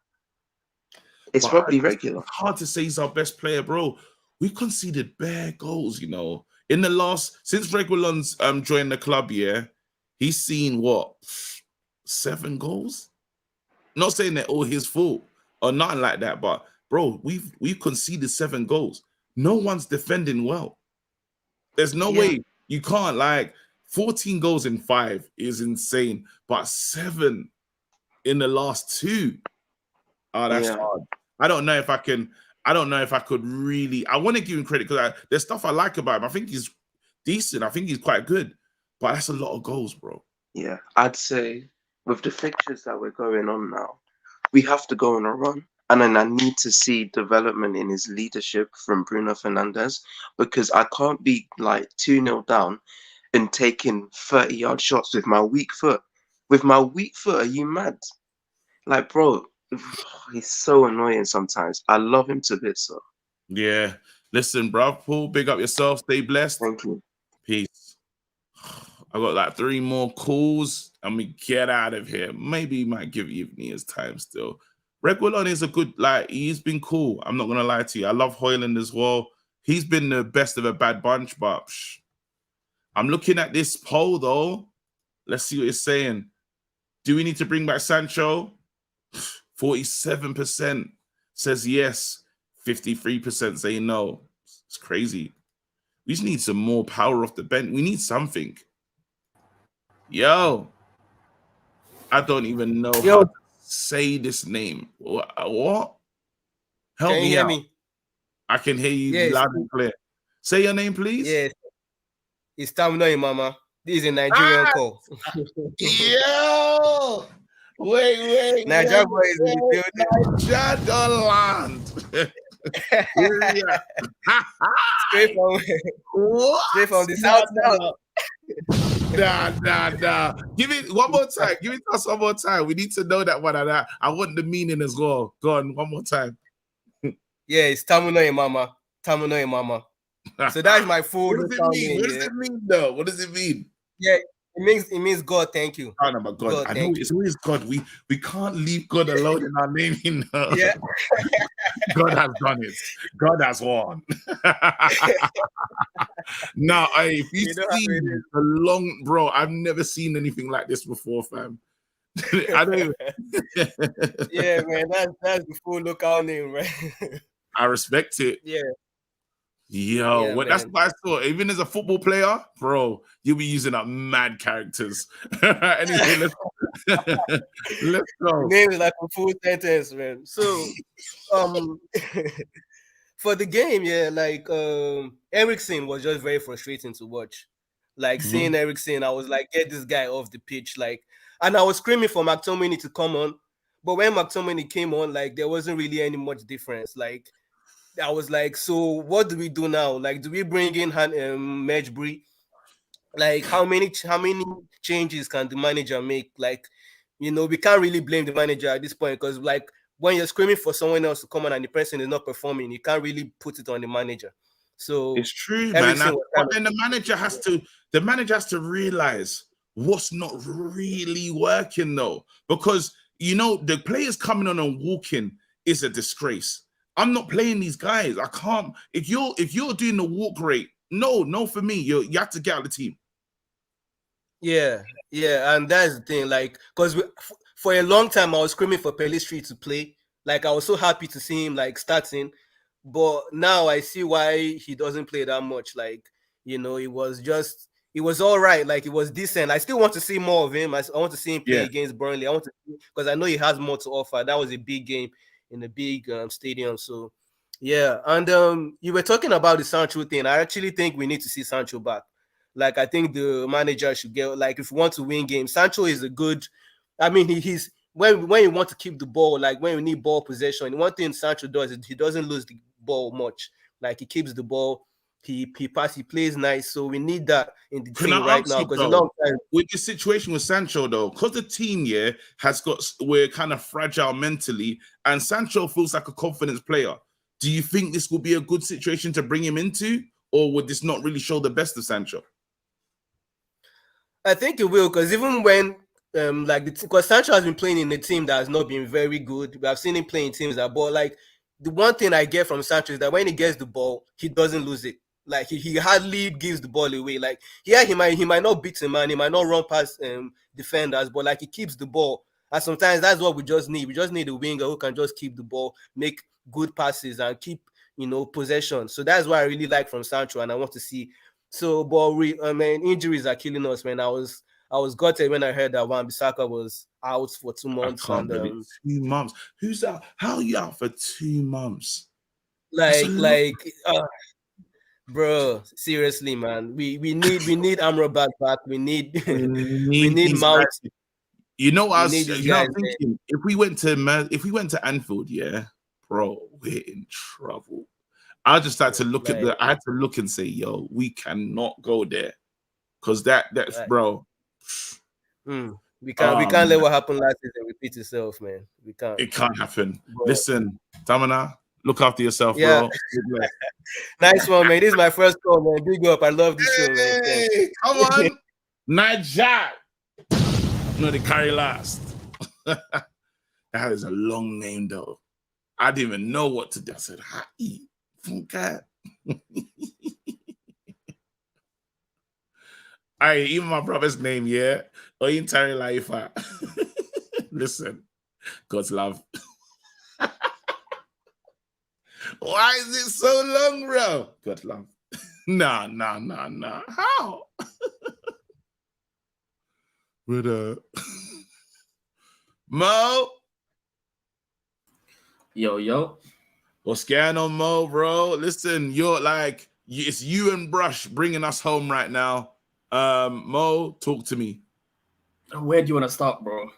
It's probably regular. It's hard to say he's our best player, bro. We conceded bare goals, you know. In the since Reguilon's joined the club, he's seen what, 7 goals? Not saying they're all his fault or nothing like that, but bro, we've conceded 7 goals. No one's defending well. There's no way you can't, like, 14 goals in 5 is insane, but 7 in the last 2. Oh, that's hard. I don't know if I could really. I want to give him credit because there's stuff I like about him. I think he's decent. I think he's quite good, but that's a lot of goals, bro. Yeah, I'd say with the fixtures that we're going on now, we have to go on a run. And then I need to see development in his leadership from Bruno Fernandes, because I can't be like 2-0 down and taking 30-yard shots with my weak foot. With my weak foot, are you mad? Like, bro, he's so annoying sometimes. I love him to bits, though. Yeah. Listen, bro, Paul, big up yourself. Stay blessed. Thank you. Peace. I got like 3 more calls and we get out of here. Maybe he might give Yvonne his time still. Reguilon is a good, like, he's been cool. I'm not going to lie to you. I love Højlund as well. He's been the best of a bad bunch, but I'm looking at this poll, though. Let's see what it's saying. Do we need to bring back Sancho? 47% says yes. 53% say no. It's crazy. We just need some more power off the bench. We need something. Yo. I don't even know how to say this name. What? Help Can you me hear out. me? I can hear you Yes. loud and clear. Say your name, please. Yes. It's Tamunoi, Mama. This is a Nigerian call. Yo! Wait. Nigeria boy is in the building. Nigeria don't land. Straight from the south now. Nah. Give it one more time. Give it to us one more time. We need to know that one. And I want the meaning as well. Go on, one more time. Yeah, it's Tamunoi, Mama. Tamunoi, Mama. So that's my full What does it local mean? name. What does it mean, though? What does it mean? Yeah, it means God, thank you. Oh, no, my God. God, I know thank you. it's always God. We can't leave God alone in our name, you know. Yeah. God has done it. God has won. Now, if you know how see it is. the long, bro, I've never seen anything like this before, fam. I don't. Yeah, man, that's the full local name, right? I respect it. Yeah. Yo, Yeah, what that's man. what I thought. Even as a football player, bro, you'll be using up mad characters. Anyway, let's go. Name is like a full sentence, man. So, for the game, yeah, like Eriksen was just very frustrating to watch. Like seeing Eriksen, I was like, get this guy off the pitch, like, and I was screaming for McTominay to come on, but when McTominay came on, like, there wasn't really any much difference. Like, I was like, so what do we do now? Like, do we bring in Mejbri? Like, how many changes can the manager make? Like, we can't really blame the manager at this point because, like, when you're screaming for someone else to come on and the person is not performing, you can't really put it on the manager. So it's true, man. Eriksen was But then the manager has to realize what's not really working though, because the players coming on and walking is a disgrace. I'm not playing these guys. I can't. If you're doing the walk rate, no, for me, you have to get out of the team. Yeah, and that's the thing. Like, because for a long time I was screaming for Pelistri to play. Like, I was so happy to see him like starting, but now I see why he doesn't play that much. Like, it was all right. Like, it was decent. I still want to see more of him. I want to see him play against Burnley. I want to because I know he has more to offer. That was a big game in a big stadium. So yeah, and you were talking about the Sancho thing. I actually think we need to see Sancho back. Like, I think the manager should get, like, if you want to win games, Sancho is a good. I mean, he's when you want to keep the ball, like when you need ball possession. One thing Sancho does is he doesn't lose the ball much. Like, he keeps the ball, he plays nice. So we need that in the Can team I right ask now you because a though, long time. with the situation with Sancho though, because the team we're kind of fragile mentally, and Sancho feels like a confidence player. Do you think this will be a good situation to bring him into, or would this not really show the best of Sancho? I think it will, because even when because Sancho has been playing in a team that has not been very good. We have seen him playing teams that, but like, the one thing I get from Sancho is that when he gets the ball, he doesn't lose it. Like, he hardly gives the ball away. Like, yeah, he might not beat a man, he might not run past defenders, but like, he keeps the ball. And sometimes that's what we just need. We just need a winger who can just keep the ball, make good passes, and keep possession. So that's what I really like from Sancho, and I want to see. So, but injuries are killing us, man. I was gutted when I heard that Wan-Bissaka was out for 2 months. I can't believe 2 months. Who's out? How are you out for 2 months? Bro, seriously, man. We need Amrabat back. We need these Mount. guys. You know what I was thinking? If we went to Anfield, yeah, bro, we're in trouble. I just had to look I had to look and say, yo, we cannot go there. Because that's right. Bro. We can't let what happened last season repeat itself, man. We can't. It can't happen. Bro. Listen, Tamana, look after yourself, bro. Nice one, man. This is my first call, man. Big up. I love this show, man. Hey, come on. Niger. No, they carry last. That is a long name, though. I didn't even know what to do. I said, hi. Okay. Even my brother's name, yeah. Entire life. Listen, God's love. Why is it so long, bro? God's love. Nah. How? With Mo. Yo. What's going on, Mo, bro? Listen, it's you and Brush bringing us home right now. Mo, talk to me. Where do you want to start, bro?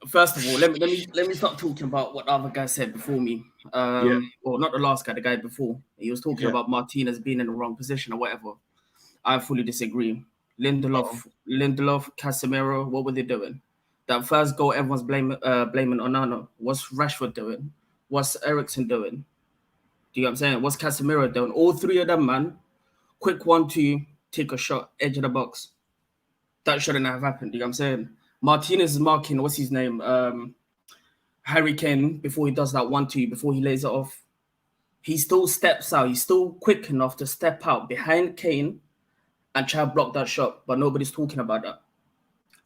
First of all, let me start talking about what the other guy said before me. Well, not the last guy, the guy before. He was talking about Martinez being in the wrong position or whatever. I fully disagree. Lindelof, Casemiro, what were they doing? That first goal, everyone's blaming Onana. What's Rashford doing? What's Eriksen doing? Do you know what I'm saying? What's Casemiro doing? All three of them, man, quick 1-2, take a shot, edge of the box. That shouldn't have happened. You know what I'm saying? Martinez is marking, what's his name? Harry Kane before he does that 1-2, before he lays it off. He still steps out. He's still quick enough to step out behind Kane and try to block that shot, but nobody's talking about that.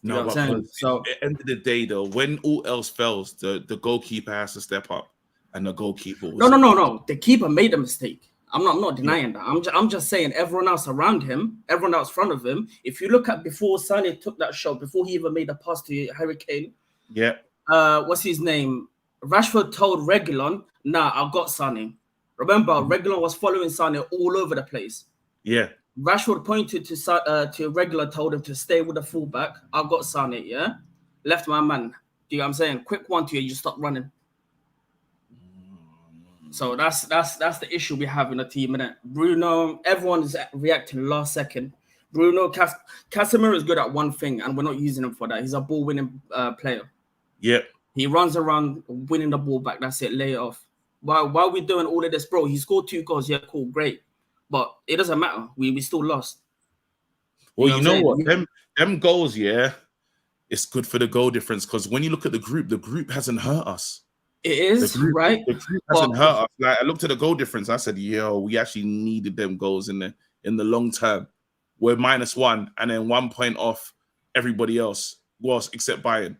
You know No, what but I'm saying? So at the end of the day, though, when all else fails, the goalkeeper has to step up, and the goalkeeper was no. The keeper made a mistake. I'm not denying that. I'm just saying everyone else around him, everyone else in front of him. If you look at before Sané took that shot, before he even made a pass to Harry Kane, Yeah. What's his name? Rashford told Reguilon, "Nah, I got Sané." Remember, Reguilon was following Sané all over the place. Yeah. Rashford pointed to Reguilon, told him to stay with the fullback. I got Sané, yeah? Left my man. Do you know what I'm saying? Quick 1-2, you stop running. So that's the issue we have in the team, innit? Bruno, everyone is reacting last second. Bruno, Casemiro is good at one thing, and we're not using him for that. He's a ball-winning player. Yep. He runs around winning the ball back. That's it. Lay it off. While we're doing all of this, bro, he scored 2 goals. Yeah, cool, great. But it doesn't matter. We still lost. Well, you know what? Them goals, yeah, it's good for the goal difference, because when you look at the group hasn't hurt us. It is, right? The group hasn't hurt us. Like, I looked at the goal difference. I said, yo, we actually needed them goals in the long term. We're -1 and then 1 point off everybody else, except Bayern.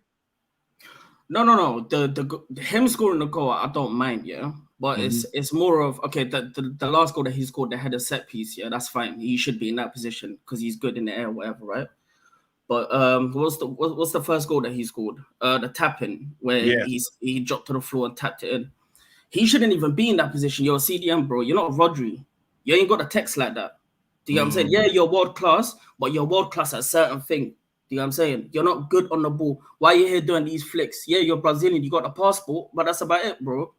No. The him scoring the goal, I don't mind, yeah. But it's more of, okay, the last goal that he scored, the header set piece, yeah, that's fine. He should be in that position because he's good in the air, whatever, right? But what's the first goal that he scored? The tapping where he dropped to the floor and tapped it in. He shouldn't even be in that position. You're a CDM, bro. You're not Rodri. You ain't got a text like that. Do you know what I'm saying? Yeah, you're world class, but you're world class at certain thing. Do you know what I'm saying? You're not good on the ball. Why are you here doing these flicks? Yeah, you're Brazilian. You got a passport, but that's about it, bro.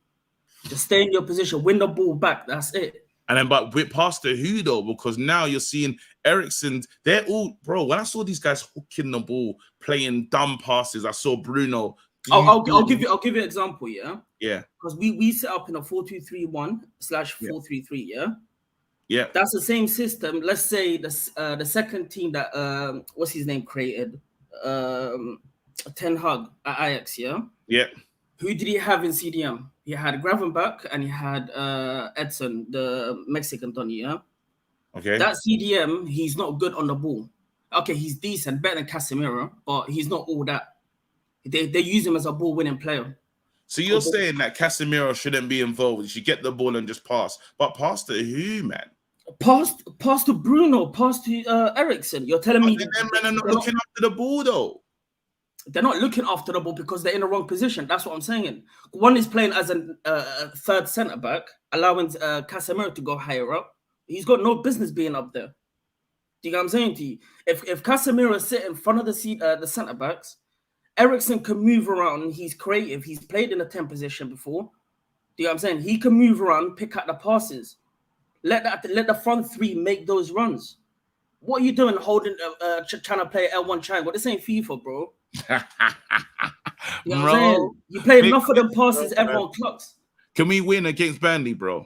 Just stay in your position, win the ball back. That's it. And then, but with Pastor who though? Because now you're seeing Ericsson. They're all, bro. When I saw these guys hooking the ball, playing dumb passes, I saw Bruno. I'll give you an example, yeah. Yeah. Because we set up in a 4-2-3-1/4-3-3, yeah. Yeah. That's the same system. Let's say the second team that what's his name created, Ten Hag at Ajax, yeah. Yeah. Who did he have in CDM? He had Gravenberch and he had Edson, the Mexican Donny, yeah? Okay. That CDM, he's not good on the ball. Okay, he's decent, better than Casemiro, but he's not all that. They use him as a ball-winning player. So you're saying that Casemiro shouldn't be involved. He should get the ball and just pass. But pass to who, man? Pass to Bruno, pass to Ericsson. You're telling me them men are not looking after the ball, though. They're not looking after the ball because they're in the wrong position. That's what I'm saying. One is playing as a third centre back, allowing Casemiro to go higher up. He's got no business being up there. Do you know what I'm saying to you? If Casemiro sit in front of the centre backs, Ericsson can move around. He's creative. He's played in a 10 position before. Do you know what I'm saying? He can move around, pick out the passes. Let the front three make those runs. What are you doing holding, trying to play L1 triangle? This ain't FIFA, bro. You know what I'm saying? You play enough of them passes, everyone clocks. Can we win against Burnley, bro?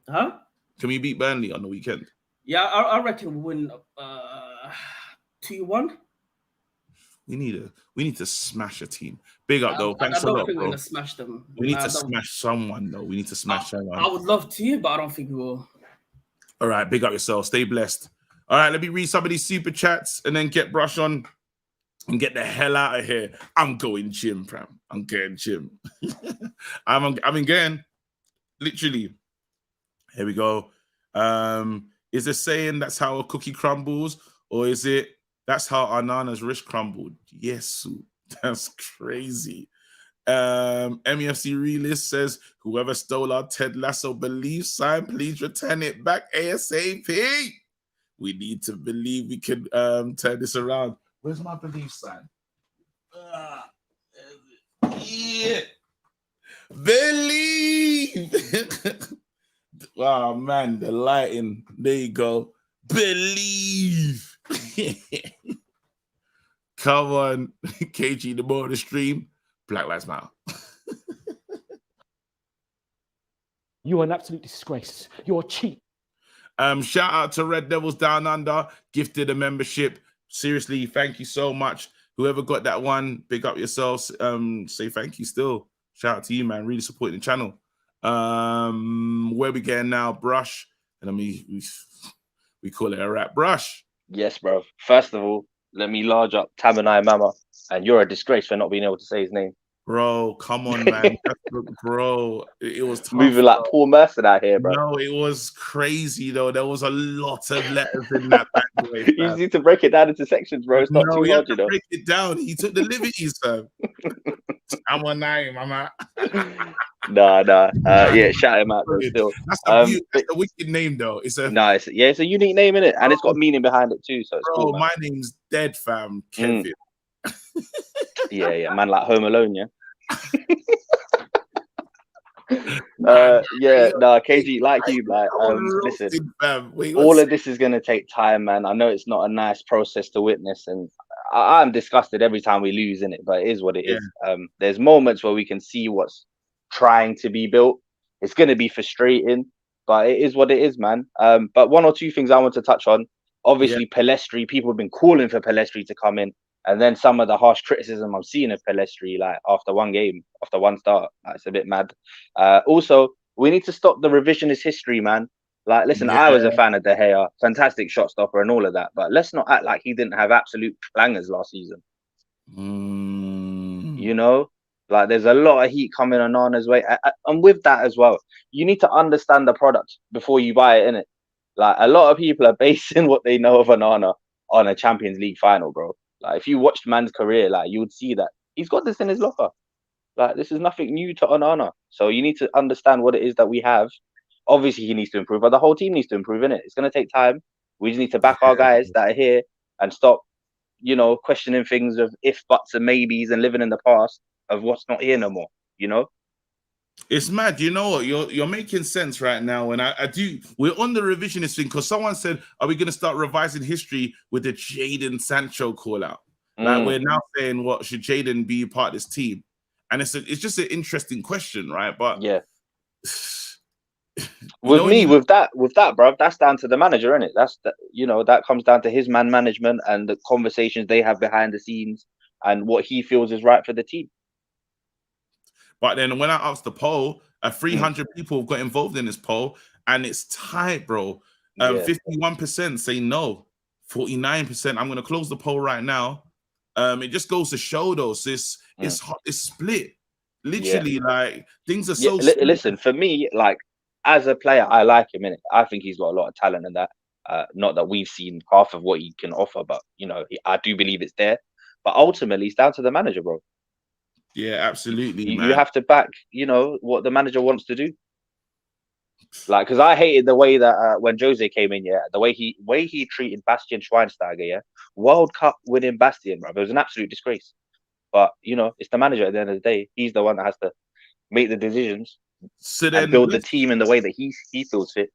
Huh? Can we beat Burnley on the weekend? Yeah, I reckon we'll win 2-1. We need to smash a team. Big up though. Thanks I don't a lot, think bro. we're gonna smash them. We need to smash someone though. We need to smash someone. I would love to, but I don't think we will. All right, big up yourself. Stay blessed. All right, let me read some of these super chats and then get brush on and get the hell out of here. I'm going gym, fam. I'm going gym. I'm going. Literally. Here we go. Is it saying that's how a cookie crumbles, or is it that's how Anana's wrist crumbled? Yes, that's crazy. MEFC Realist says, whoever stole our Ted Lasso belief sign, please return it back ASAP. We need to believe we can turn this around. Where's my belief sign? Yeah. Believe. Oh man, the lighting. There you go. Believe. Come on, KG, the more of the stream. Black Lives Matter. You are an absolute disgrace. You're cheap. Shout out to Red Devils Down Under, gifted a membership. Seriously, thank you so much. Whoever got that one, big up yourselves. Say thank you still. Shout out to you, man. Really supporting the channel. Where we getting now? Brush. And I mean, we call it a rap. Brush. Yes, bro. First of all, let me large up Tamanai Mama. And you're a disgrace for not being able to say his name. Bro, come on, man. Bro, it was tough. Moving like Paul Merson out here, bro. No, it was crazy, though. There was a lot of letters in that bad boy. You need to break it down into sections, bro. It's not too hard, you know. Break it down. He took the liberties, fam. I'm on name, mama. Nah. Yeah, shout him out, though, still. That's a wicked name, though. It's a it's a unique name, innit? And it's got meaning behind it, too. So it's bro, cool, man. My name's Dead, fam. Kevin. Yeah, man, like Home Alone, yeah. KG, like you, like listen, all of this is gonna take time, man. I know it's not a nice process to witness, and I'm disgusted every time we lose in it, but it is what it is. There's moments where we can see what's trying to be built. It's gonna be frustrating, but it is what it is, man. But one or two things I want to touch on. Obviously, Pelestri, people have been calling for Pelestri to come in. And then some of the harsh criticism I'm seeing of Pelestri, like after one game, after one start, it's a bit mad. Also, we need to stop the revisionist history, man. Like, listen, I was a fan of De Gea, fantastic shot stopper and all of that, but let's not act like he didn't have absolute clangers last season. You know, like there's a lot of heat coming on Onana's way, and with that as well, you need to understand the product before you buy it, innit? Like a lot of people are basing what they know of Onana on a Champions League final, bro. Like if you watched man's career, like you would see that he's got this in his locker. Like this is nothing new to Onana. So you need to understand what it is that we have. Obviously he needs to improve, but the whole team needs to improve, innit? It's gonna take time. We just need to back our guys that are here and stop, you know, questioning things of if, buts, and maybes and living in the past of what's not here no more, you know? It's mad, you know what? You're making sense right now, and I do. We're on the revisionist thing because someone said, "Are we going to start revising history with the Jadon Sancho call out?" Like we're now saying, "What should Jadon be part of this team?" And it's just an interesting question, right? But yeah, with that, bro, that's down to the manager, isn't it? That comes down to his man management and the conversations they have behind the scenes and what he feels is right for the team. But then when I asked the poll, 300 people have got involved in this poll, and it's tight, bro. 51% say no, 49%. I'm going to close the poll right now. It just goes to show, though, sis, it's split. Literally, like things are so. Listen, for me, like as a player, I like him, innit? I think he's got a lot of talent in that. Not that we've seen half of what he can offer, but you know, I do believe it's there. But ultimately, it's down to the manager, bro. Yeah, absolutely. You have to back, you know, what the manager wants to do. Like, because I hated the way that when Jose came in, the way he treated Bastian Schweinsteiger, World Cup winning Bastian, bro. It was an absolute disgrace. But you know, it's the manager at the end of the day. He's the one that has to make the decisions and build the team in the way that he feels fit.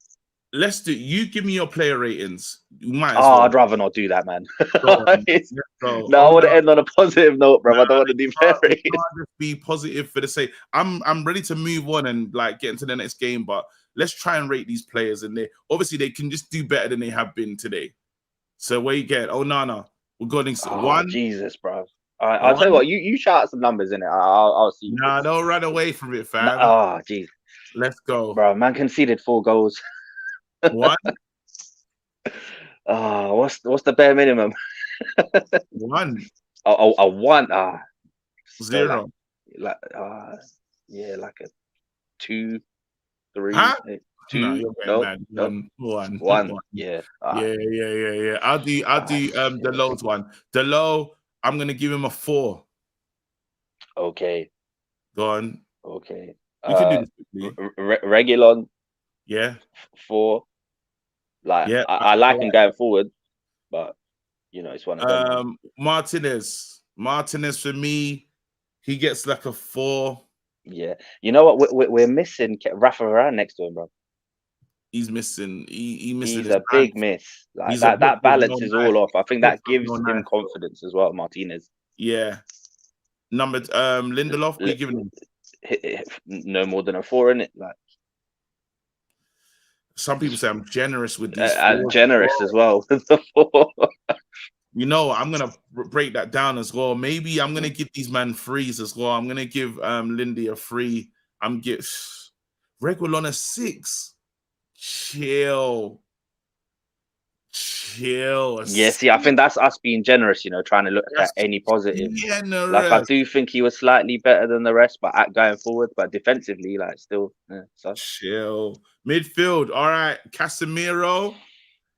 Let's do. You give me your player ratings. You might. I'd rather not do that, man. I want to end on a positive note, bro. I don't want to do player ratings. Just be positive for the sake. I'm ready to move on and like get into the next game, but let's try and rate these players, and obviously they can just do better than they have been today. So where you get Onana, we're going one. Jesus, bro. All right, I'll tell you what. You shout out some numbers in it. I'll see. Nah, don't run away from it, fam. Oh, jeez. Let's go, bro. Man conceded 4 goals. One. What's the bare minimum? 1. A 1. 0. Like like a 2, 3. Huh? 2. No, 1. Yeah. Yeah. I'll do the lows one. The low, I'm gonna give him a 4. Okay. Go on. Okay. We can do this quickly. Regulon. Yeah. 4. Like I like him going forward, but you know, it's one of them. Martinez for me, he gets like a 4. Yeah. You know what? We're missing Rafa Varane next to him, bro. He's missing. He's a big miss. Like that balance is all off. I think that gives him confidence as well, Martinez. Yeah. Number Lindelof, what are you giving him? No more than a 4, in it. Like Some people say I'm generous with these And fours. generous as well. You know, I'm gonna break that down as well. Maybe I'm gonna give these man frees as well. I'm gonna give Lindy a free. I'm get Reguilon a 6. Chill. Yeah, see, I think that's us being generous, you know, trying to look at any positive. Like, I do think he was slightly better than the rest, but at going forward, but defensively, like, still, so. Chill. Midfield, all right. Casemiro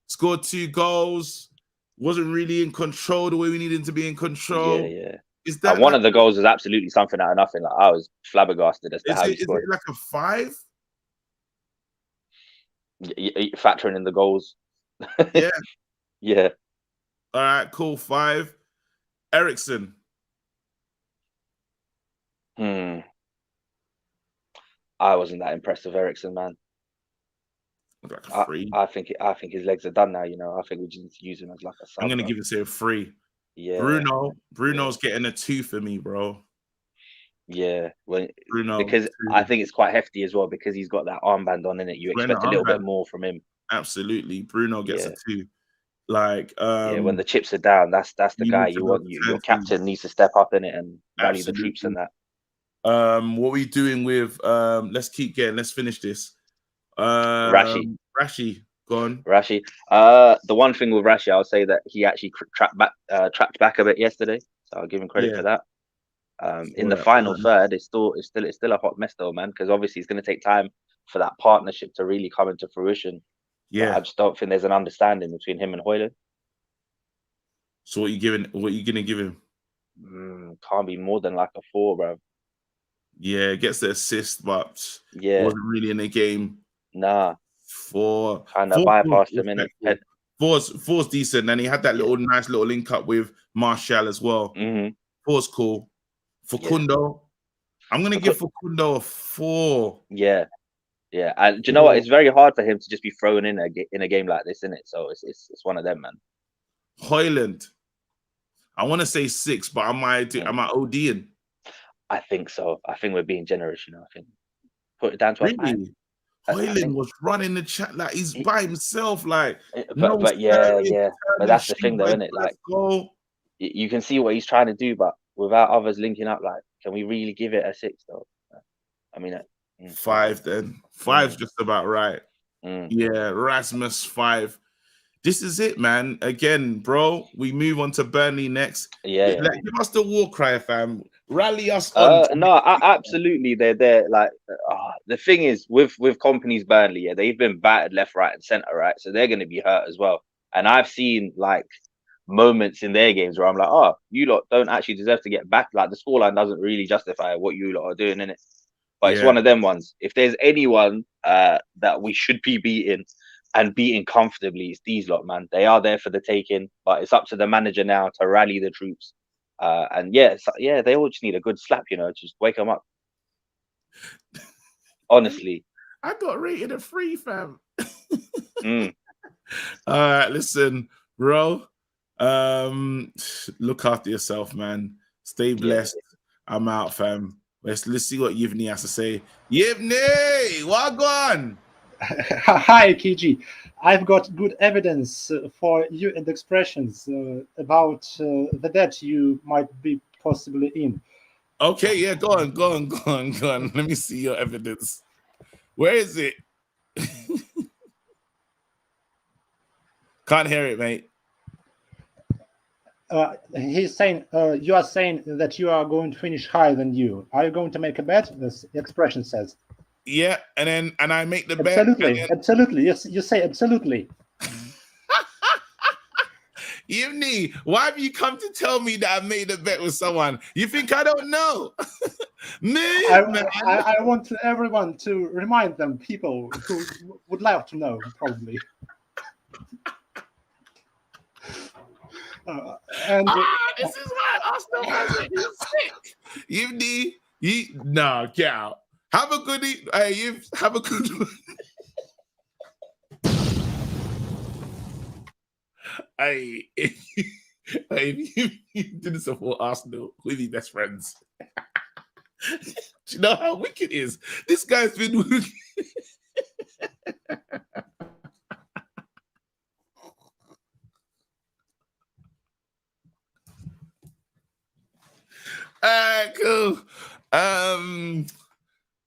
scored 2 goals. Wasn't really in control the way we needed to be in control. Yeah. Is that And one like, of the goals was absolutely something out of nothing. Like, I was flabbergasted as to how he is scored. it like a 5? Factoring in the goals. Yeah. Yeah. All right, cool. 5. Ericsson. I wasn't that impressed with Ericsson, man. Like a 3. I think his legs are done now. You know, I think we just need to use him as like a sub. I'm gonna give it a 3. Yeah. Bruno's getting a 2 for me, bro. Yeah, Bruno, because I think it's quite hefty as well because he's got that armband on in it. You expect a little bit more from him. Absolutely, Bruno gets a 2. Like, when the chips are down, that's the guy you want. Your captain needs to step up in it and rally the troops and that. What are we doing with? Let's finish this. Rashi, go on. Rashi. The one thing with Rashi, I'll say that he actually trapped back a bit yesterday, so I'll give him credit for that. In the final third, it's still a hot mess though, man, because obviously it's going to take time for that partnership to really come into fruition. Yeah, but I just don't think there's an understanding between him and Højlund. So what you gonna give him? Can't be more than like a 4, bro. Yeah, gets the assist, but wasn't really in the game. Nah, 4 kind of bypassed him in it. 4's decent, and he had that nice little link up with Martial as well. 4's cool. Facundo, I'm gonna give Facundo a 4. Yeah, and do you know what? It's very hard for him to just be thrown in a game like this, isn't it? So it's one of them, man. Højlund, I want to say 6, but am I ODing? I think so. I think we're being generous, you know. I think put it down to really. Højlund was running the chat like he's by himself, like. But that's the thing, though, isn't it? Like, you can see what he's trying to do, but without others linking up, like, can we really give it a 6 though? I mean, 5 then. 5's just about right. Yeah, Rasmus 5. This is it, man. Again, bro, we move on to Burnley next. Yeah. Give us the war cry, fam. Rally us on. No, absolutely. They're there. Like, the thing is, with Company's Burnley, they've been battered left, right, and centre, right? So they're going to be hurt as well. And I've seen like moments in their games where I'm like, you lot don't actually deserve to get back. Like, the scoreline doesn't really justify what you lot are doing, innit? But it's one of them ones. If there's anyone that we should be beating and beating comfortably, it's these lot, man. They are there for the taking, but it's up to the manager now to rally the troops. And they all just need a good slap, you know, just wake them up. Honestly. I got rated a 3, fam. All right, listen, bro. Look after yourself, man. Stay blessed. I'm out, fam. Let's see what Yivni has to say. Yivni, wagwan. Hi, KG. I've got good evidence for you and expressions about the debt you might be possibly in. Okay, yeah, go on. Let me see your evidence. Where is it? Can't hear it, mate. He's saying, you are saying that you are going to finish higher than you. Are you going to make a bet? This expression says. Yeah, and I make the bet. Absolutely. Yes, you say absolutely. Yivni, why have you come to tell me that I made a bet with someone? You think I don't know? I want everyone to remind them, people who would like to know, probably. This is why Arsenal fans are sick. Yivni, get out. Have a good have a good one. If you didn't support Arsenal, we'd be best friends. Do you know how wicked it is? This guy's been Alright, cool.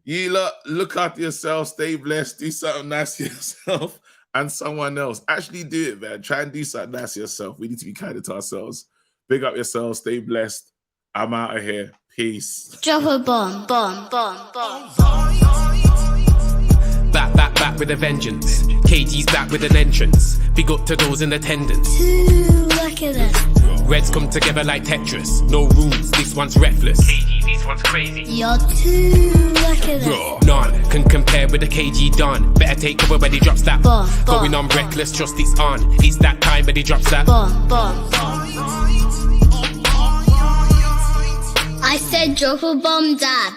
You lot look after yourself, stay blessed, do something nice to yourself and someone else. Actually do it, man. Try and do something nice to yourself. We need to be kinder to ourselves. Big up yourself, stay blessed. I'm out of here. Peace. Drop a bomb, bomb, bomb, bomb. Back with a vengeance. KG's back with an entrance. Big up to those in attendance. Look at this. Reds come together like Tetris. No rules, this one's reckless. KG, this one's crazy. You're too look at this. None can compare with the KG Don. Better take cover when he drops that. Bomb, Going on reckless, trust it's on. It's that time when he drops that. Bomb, bomb, bomb. I said drop a bomb, Dad.